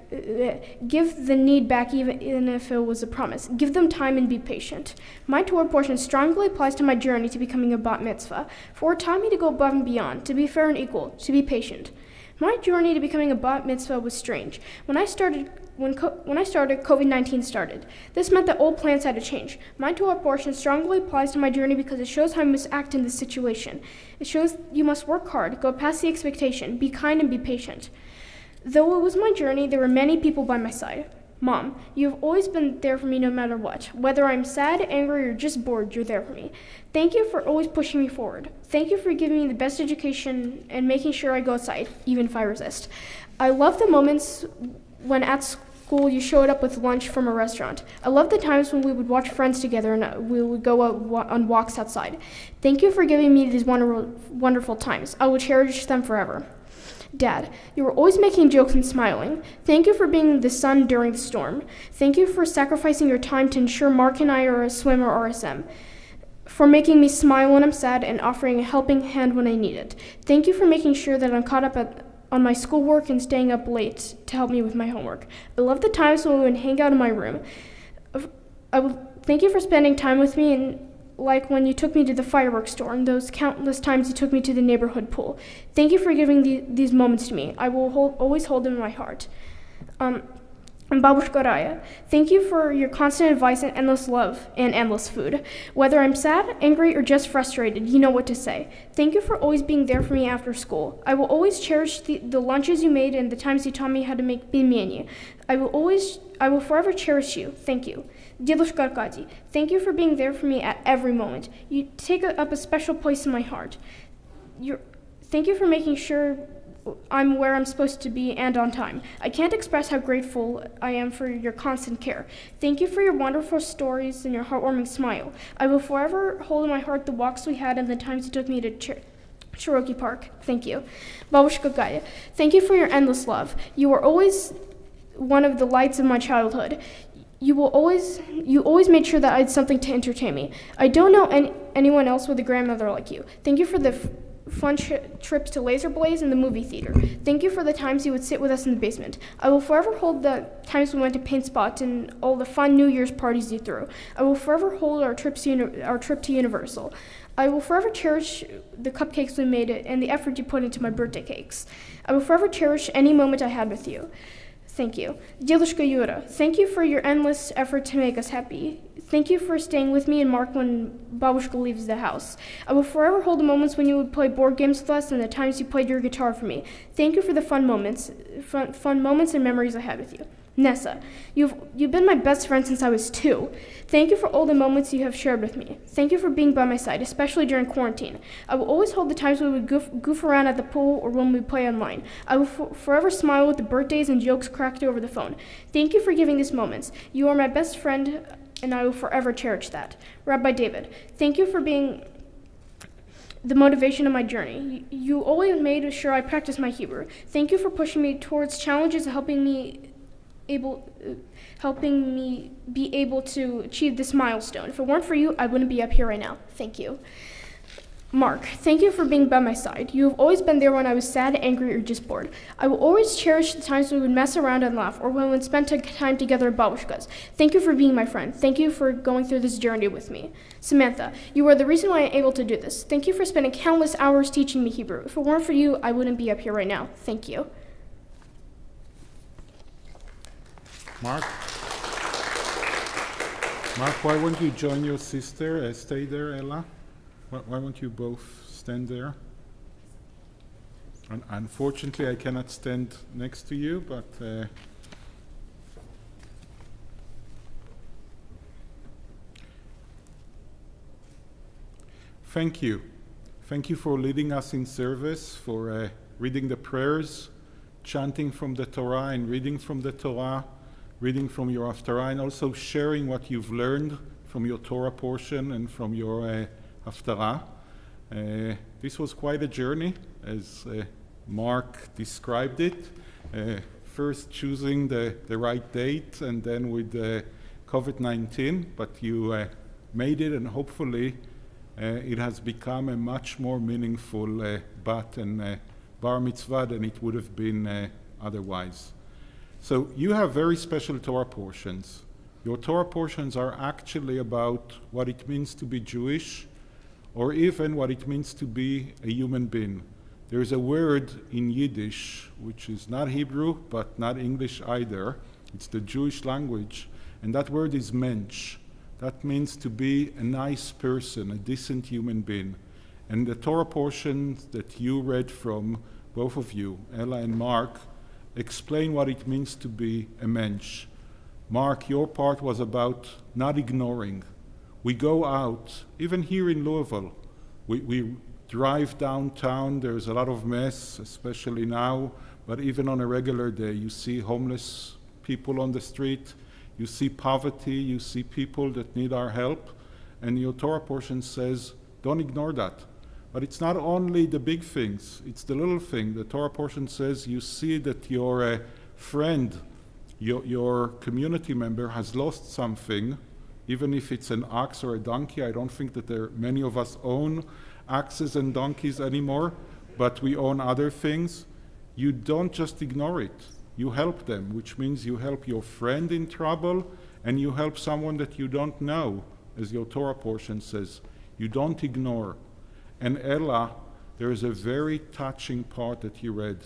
Speaker 3: even if it was a promise. Give them time and be patient. My Torah portion strongly applies to my journey to becoming a bat mitzvah, for it taught me to go above and beyond, to be fair and equal, to be patient. My journey to becoming a bat mitzvah was strange. When I started, COVID-19 started. This meant that old plans had to change. My Torah portion strongly applies to my journey because it shows how I must act in this situation. It shows you must work hard, go past the expectation, be kind and be patient. Though it was my journey, there were many people by my side. Mom, you have always been there for me no matter what. Whether I'm sad, angry, or just bored, you're there for me. Thank you for always pushing me forward. Thank you for giving me the best education and making sure I go outside, even if I resist. I love the moments when at school you showed up with lunch from a restaurant. I love the times when we would watch Friends together and we would go out on walks outside. Thank you for giving me these wonderful times. I will cherish them forever. Dad, you were always making jokes and smiling. Thank you for being the sun during the storm. Thank you for sacrificing your time to ensure Mark and I are a swim or RSM. For making me smile when I'm sad and offering a helping hand when I need it. Thank you for making sure that I'm caught up on my schoolwork and staying up late to help me with my homework. I love the times when we would hang out in my room. Thank you for spending time with me, and like when you took me to the fireworks store and those countless times you took me to the neighborhood pool. Thank you for giving these moments to me. I will always hold them in my heart. And Babushka Raya, thank you for your constant advice and endless love and endless food. Whether I'm sad, angry, or just frustrated, you know what to say. Thank you for always being there for me after school. I will always cherish the lunches you made and the times you taught me how to make bimyeni. I will forever cherish you. Thank you. Dedushka Arkady, thank you for being there for me at every moment. You take up a special place in my heart. Thank you for making sure I'm where I'm supposed to be and on time. I can't express how grateful I am for your constant care. Thank you for your wonderful stories and your heartwarming smile. I will forever hold in my heart the walks we had and the times you took me to Cherokee Park. Thank you. Babushka Gaya, thank you for your endless love. You were always one of the lights of my childhood. You always made sure that I had something to entertain me. I don't know anyone else with a grandmother like you. Thank you for the fun trips to Laser Blaze and the movie theater. Thank you for the times you would sit with us in the basement. I will forever hold the times we went to Paint Spot and all the fun New Year's parties you threw. I will forever hold our trip to Universal. I will forever cherish the cupcakes we made and the effort you put into my birthday cakes. I will forever cherish any moment I had with you. Thank you. Dedushka Yura, thank you for your endless effort to make us happy. Thank you for staying with me and Mark when Babushka leaves the house. I will forever hold the moments when you would play board games with us and the times you played your guitar for me. Thank you for the fun moments and memories I had with you. Nessa, you've been my best friend since I was 2. Thank you for all the moments you have shared with me. Thank you for being by my side, especially during quarantine. I will always hold the times we would goof around at the pool or when we play online. I will forever smile with the birthdays and jokes cracked over the phone. Thank you for giving these moments. You are my best friend, and I will forever cherish that. Rabbi David, thank you for being the motivation of my journey. You always made sure I practiced my Hebrew. Thank you for pushing me towards challenges and helping me be able to achieve this milestone. If it weren't for you, I wouldn't be up here right now. Thank you. Mark, thank you for being by my side. You have always been there when I was sad, angry, or just bored. I will always cherish the times we would mess around and laugh, or when we would spend time together at babushkas. Thank you for being my friend. Thank you for going through this journey with me. Samantha, you are the reason why I'm able to do this. Thank you for spending countless hours teaching me Hebrew. If it weren't for you, I wouldn't be up here right now. Thank you.
Speaker 1: Mark, why won't you join your sister? Stay there, Ella. Why won't you both stand there? Unfortunately, I cannot stand next to you, but thank you. Thank you for leading us in service, for reading the prayers, chanting from the Torah and reading from the Torah, reading from your Haftarah, and also sharing what you've learned from your Torah portion and from your Haftarah. This was quite a journey, as Mark described it. First choosing the right date, and then with COVID-19, but you made it, and hopefully it has become a much more meaningful bat and bar mitzvah than it would have been otherwise. So you have very special Torah portions. Your Torah portions are actually about what it means to be Jewish, or even what it means to be a human being. There is a word in Yiddish, which is not Hebrew, but not English either. It's the Jewish language, and that word is mensch. That means to be a nice person, a decent human being. And the Torah portions that you read from, both of you, Ella and Mark, explain what it means to be a mensch. Mark, your part was about not ignoring. We go out, even here in Louisville, we drive downtown, there's a lot of mess, especially now, but even on a regular day, you see homeless people on the street, you see poverty, you see people that need our help, and your Torah portion says, don't ignore that. But it's not only the big things, it's the little thing. The Torah portion says you see that your friend, your community member has lost something, even if it's an ox or a donkey. I don't think that many of us own oxes and donkeys anymore, but we own other things. You don't just ignore it. You help them, which means you help your friend in trouble, and you help someone that you don't know, as your Torah portion says. You don't ignore. And Ella, there is a very touching part that you read.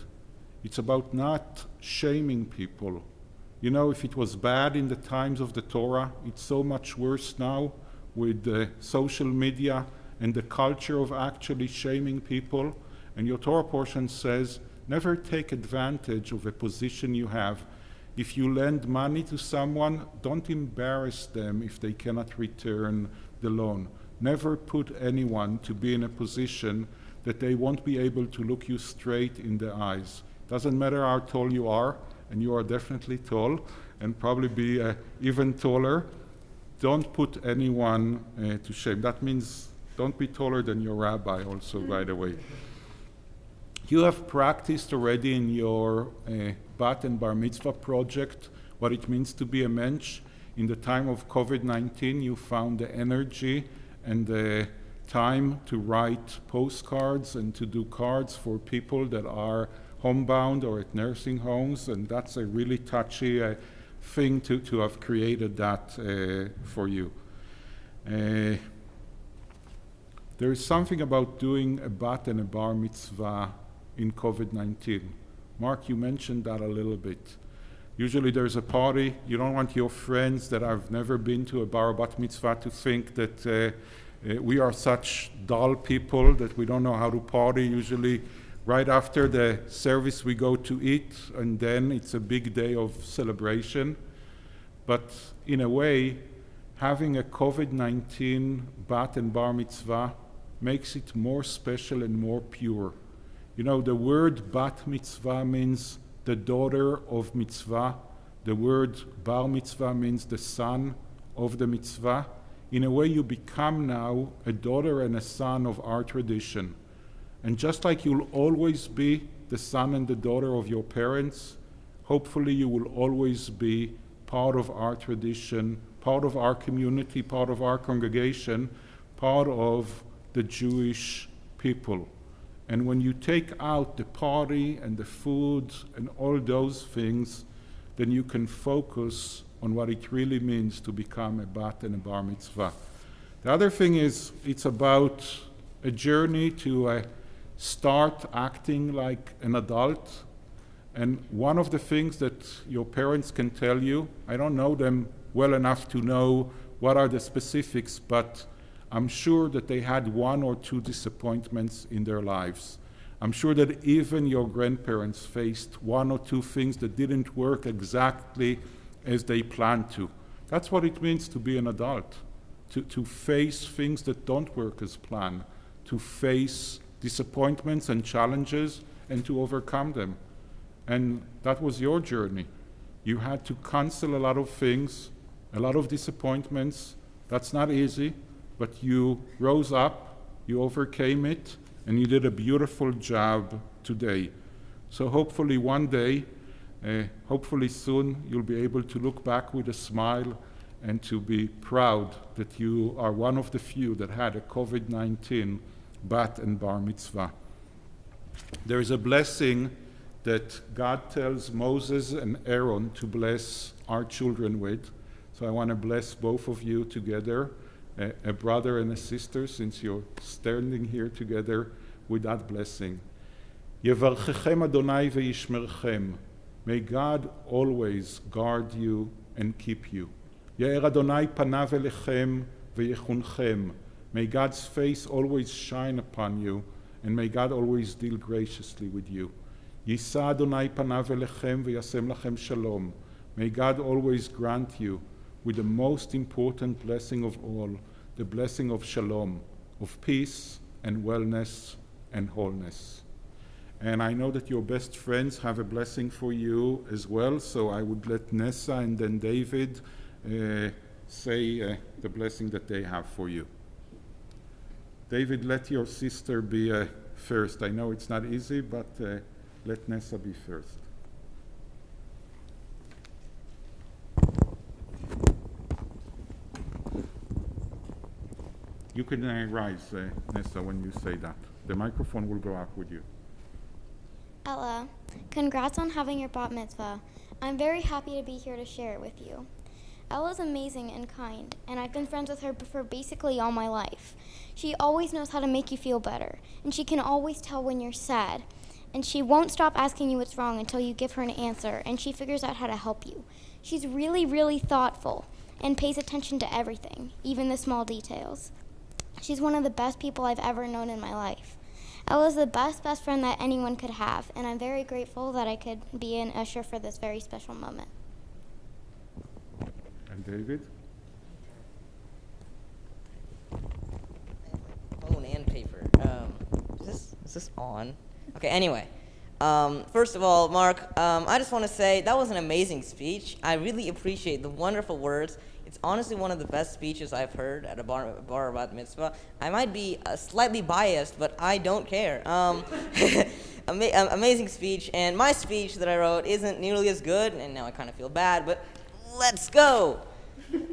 Speaker 1: It's about not shaming people. You know, if it was bad in the times of the Torah, it's so much worse now with social media and the culture of actually shaming people. And your Torah portion says, never take advantage of a position you have. If you lend money to someone, don't embarrass them if they cannot return the loan. Never put anyone to be in a position that they won't be able to look you straight in the eyes. Doesn't matter how tall you are, and you are definitely tall, and probably be even taller. Don't put anyone to shame. That means don't be taller than your rabbi also, by the way. You have practiced already in your bat and bar mitzvah project what it means to be a mensch. In the time of COVID-19, you found the energy and the time to write postcards and to do cards for people that are homebound or at nursing homes, and that's a really touchy thing to have created that for you. There is something about doing a bat and a bar mitzvah in COVID-19. Mark, you mentioned that a little bit. Usually there's a party. You don't want your friends that have never been to a bar or bat mitzvah to think that we are such dull people that we don't know how to party. Usually right after the service we go to eat, and then it's a big day of celebration. But in a way, having a COVID-19 bat and bar mitzvah makes it more special and more pure. You know, the word bat mitzvah means the daughter of mitzvah. The word bar mitzvah means the son of the mitzvah. In a way, you become now a daughter and a son of our tradition. And just like you'll always be the son and the daughter of your parents, hopefully you will always be part of our tradition, part of our community, part of our congregation, part of the Jewish people. And when you take out the party and the food and all those things, then you can focus on what it really means to become a bat and a bar mitzvah. The other thing is, it's about a journey to start acting like an adult. And one of the things that your parents can tell you, I don't know them well enough to know what are the specifics, but I'm sure that they had one or two disappointments in their lives. I'm sure that even your grandparents faced one or two things that didn't work exactly as they planned to. That's what it means to be an adult, to face things that don't work as planned, to face disappointments and challenges and to overcome them. And that was your journey. You had to cancel a lot of things, a lot of disappointments. That's not easy, but you rose up, You overcame it, and you did a beautiful job today. So hopefully one day, hopefully soon, you'll be able to look back with a smile and to be proud that you are one of the few that had a COVID-19 bat and bar mitzvah. There is a blessing that God tells Moses and Aaron to bless our children with. So I want to bless both of you together, a brother and a sister, since you're standing here together with that blessing. Yevarchechem Adonai ve'yishmerchem. May God always guard you and keep you. Ye'er Adonai panav elechem ve'yechunchem. May God's face always shine upon you, and may God always deal graciously with you. Yisa Adonai panav elechem ve'yasem lachem shalom. May God always grant you with the most important blessing of all, the blessing of shalom, of peace and wellness and wholeness. And I know that your best friends have a blessing for you as well, so I would let Nessa and then David say the blessing that they have for you. David, let your sister be first. I know it's not easy, but let Nessa be first. You can rise, Nessa, when you say that. The microphone will go up with you.
Speaker 5: Ella, congrats on having your bat mitzvah. I'm very happy to be here to share it with you. Ella's amazing and kind, and I've been friends with her for basically all my life. She always knows how to make you feel better, and she can always tell when you're sad. And she won't stop asking you what's wrong until you give her an answer, and she figures out how to help you. She's really, really thoughtful and pays attention to everything, even the small details. She's one of the best people I've ever known in my life. Ella's the best friend that anyone could have, and I'm very grateful that I could be an usher for this very special moment.
Speaker 1: And David?
Speaker 6: Phone and paper. Is this on? Okay, anyway. First of all, Mark, I just want to say that was an amazing speech. I really appreciate the wonderful words. It's honestly one of the best speeches I've heard at a bar bat mitzvah. I might be slightly biased, but I don't care. Amazing speech, and my speech that I wrote isn't nearly as good, and now I kind of feel bad, but let's go.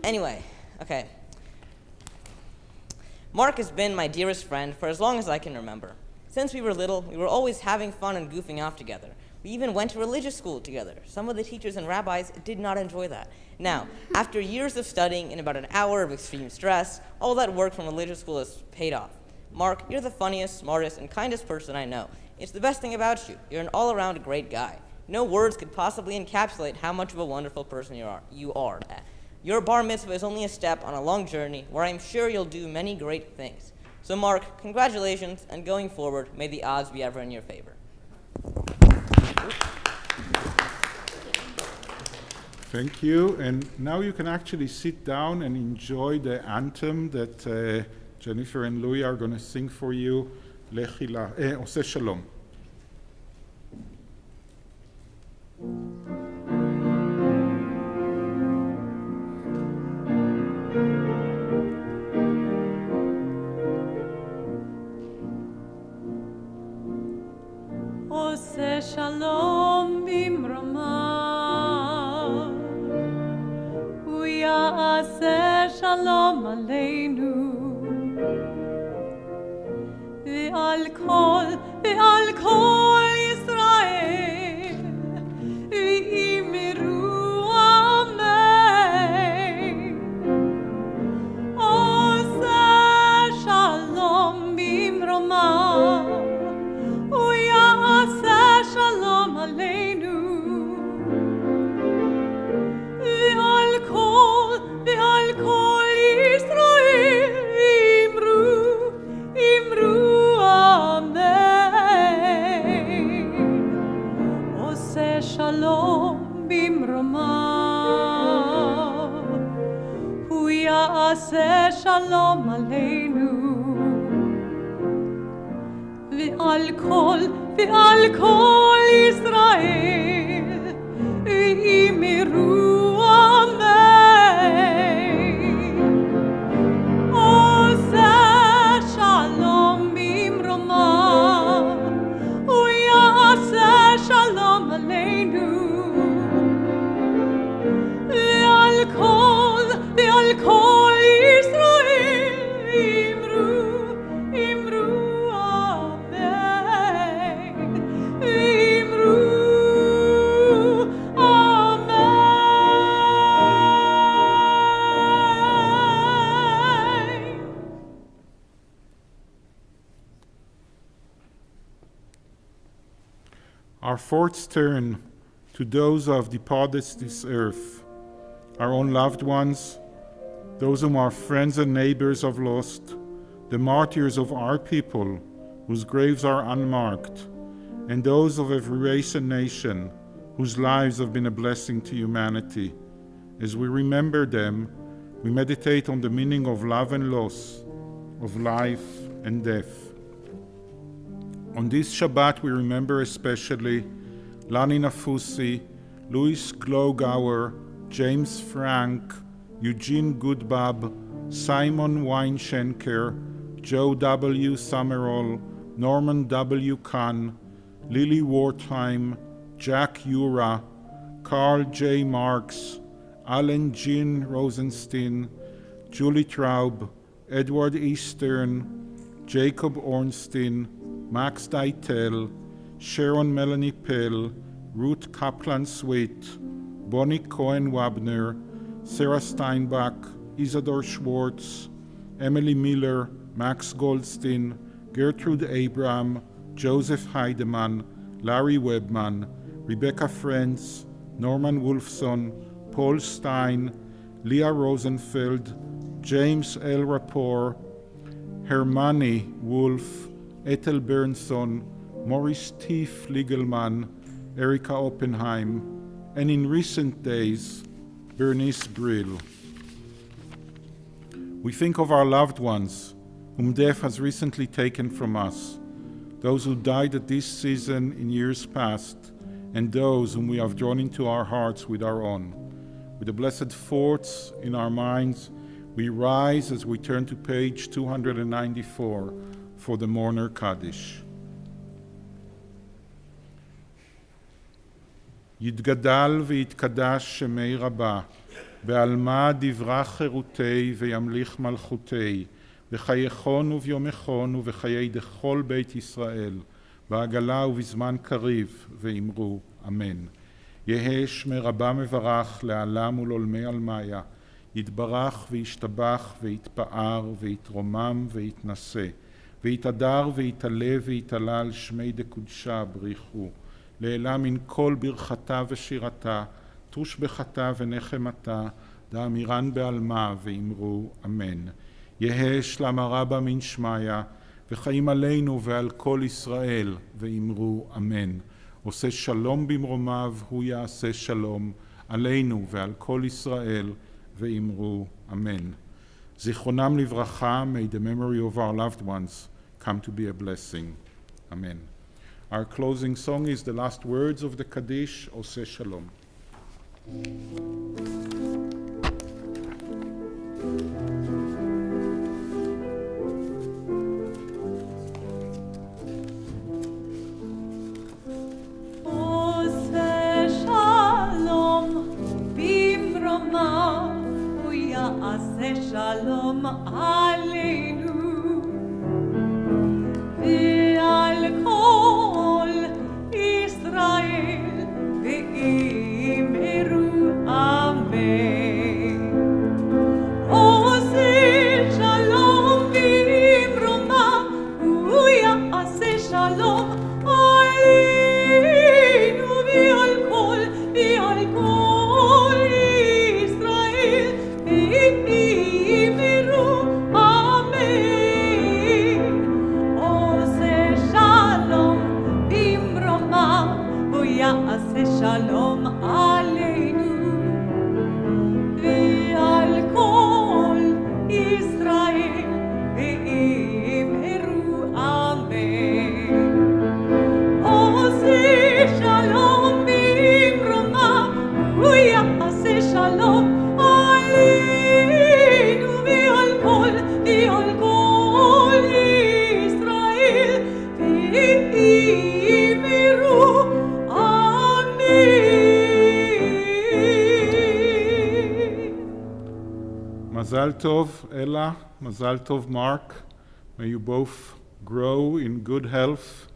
Speaker 6: Anyway, okay. Mark has been my dearest friend for as long as I can remember. Since we were little, we were always having fun and goofing off together. We even went to religious school together. Some of the teachers and rabbis did not enjoy that. Now, after years of studying and about an hour of extreme stress, all that work from religious school has paid off. Mark, you're the funniest, smartest, and kindest person I know. It's the best thing about you. You're an all-around great guy. No words could possibly encapsulate how much of a wonderful person you are. Your bar mitzvah is only a step on a long journey where I'm sure you'll do many great things. So Mark, congratulations, and going forward, may the odds be ever in your favor.
Speaker 1: Thank you. And now you can actually sit down and enjoy the anthem that Jennifer and Louie are going to sing for you. Oseh Shalom.
Speaker 4: עושה שלום במרומיו, הוא יעשה שלום עלינו, ועל כל ישראל, ואמרו אמן. עושה שלום במרומיו, הוא יעשה שלום עלינו, ועל כל ישראל אמרו אמן. עושה שלום במרומיו, הוא יעשה שלום עלינו, ועל כל ישראל אמרו אמן. עושה שלום
Speaker 1: Our thoughts turn to those who have departed this earth, our own loved ones, those whom our friends and neighbors have lost, the martyrs of our people whose graves are unmarked, and those of every race and nation whose lives have been a blessing to humanity. As we remember them, we meditate on the meaning of love and loss, of life and death. On this Shabbat, we remember especially Lani Nafusi, Louis Glogauer, James Frank, Eugene Goodbab, Simon Weinschenker, Joe W. Summerall, Norman W. Kahn, Lily Wertheim, Jack Ura, Carl J. Marks, Alan Jean Rosenstein, Julie Traub, Edward E. Stern, Jacob Ornstein, Max Deitel, Sharon Melanie Pell, Ruth Kaplan-Sweet, Bonnie Cohen-Wabner, Sarah Steinbach, Isador Schwartz, Emily Miller, Max Goldstein, Gertrude Abram, Joseph Heidemann, Larry Webman, Rebecca Friends, Norman Wolfson, Paul Stein, Leah Rosenfeld, James L. Rapport, Hermione Wolf, Ethel Bernson, Maurice T. Fliegelman, Erika Oppenheim, and in recent days, Bernice Brill. We think of our loved ones, whom death has recently taken from us, those who died at this season in years past, and those whom we have drawn into our hearts with our own. With the blessed thoughts in our minds, we rise as we turn to page 294 for the Mourner Kaddish. יתגדל ויתקדש שמי רבה, בעלמא דברך חירותי וימליך מלכותי, בחייכון וביומכון ובחיי דכל בית ישראל, בעגלה ובזמן קריב, ואמרו אמן. יהא שמי רבה מברך לעלם ולעולמי עלמיה, יתברך וישתבח ויתפאר ויתרומם ויתנשא, ויתהדר ויתעלה ויתעלה על שמי דקודשה בריחו, לעילה מן כל ברכתה ושירתה, תושבחתה ונחמתה, דאמירן בעלמה ואמרו אמן. יהא שלמה רבה מן שמיה, וחיים עלינו ועל כל ישראל, ואמרו אמן. עושה שלום במרומיו, הוא יעשה שלום עלינו ועל כל ישראל, ואמרו אמן. זיכרונם לברכה, may the memory of our loved ones come to be a blessing. Amen. Our closing song is the last words of the Kaddish, Oseh Shalom.
Speaker 4: Oseh Shalom bimromav, hu ya'aseh shalom aleinu. ועל כל ישראל ואמרו אמן. עושה שלום במרומיו, הוא יעשה שלום עלינו ועל כל ישראל ואמרו אמן. עושה שלום במרומיו, הוא יעשה שלום עלינו ועל כל ישראל ואמרו אמן. עושה שלום במרומיו, הוא יעשה שלום עלינו ועל כל ישראל ואמרו
Speaker 1: Mazal Tov, Ella, Mazal Tov, Mark. May you both grow in good health,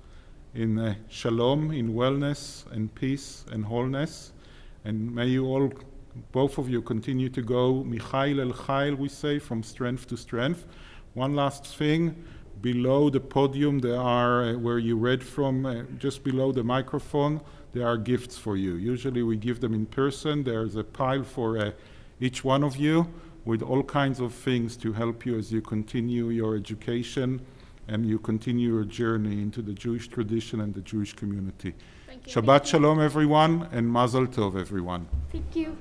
Speaker 1: in shalom, in wellness and peace and wholeness. And may you all, both of you, continue to go Michael El Chail, we say, from strength to strength. One last thing, below the podium there are, where you read from, just below the microphone, there are gifts for you. Usually we give them in person. There's a pile for each one of you with all kinds of things to help you as you continue your education and you continue your journey into the Jewish tradition and the Jewish community.
Speaker 2: Thank you.
Speaker 1: Shabbat Shalom, everyone, and Mazel Tov, everyone.
Speaker 3: Thank you.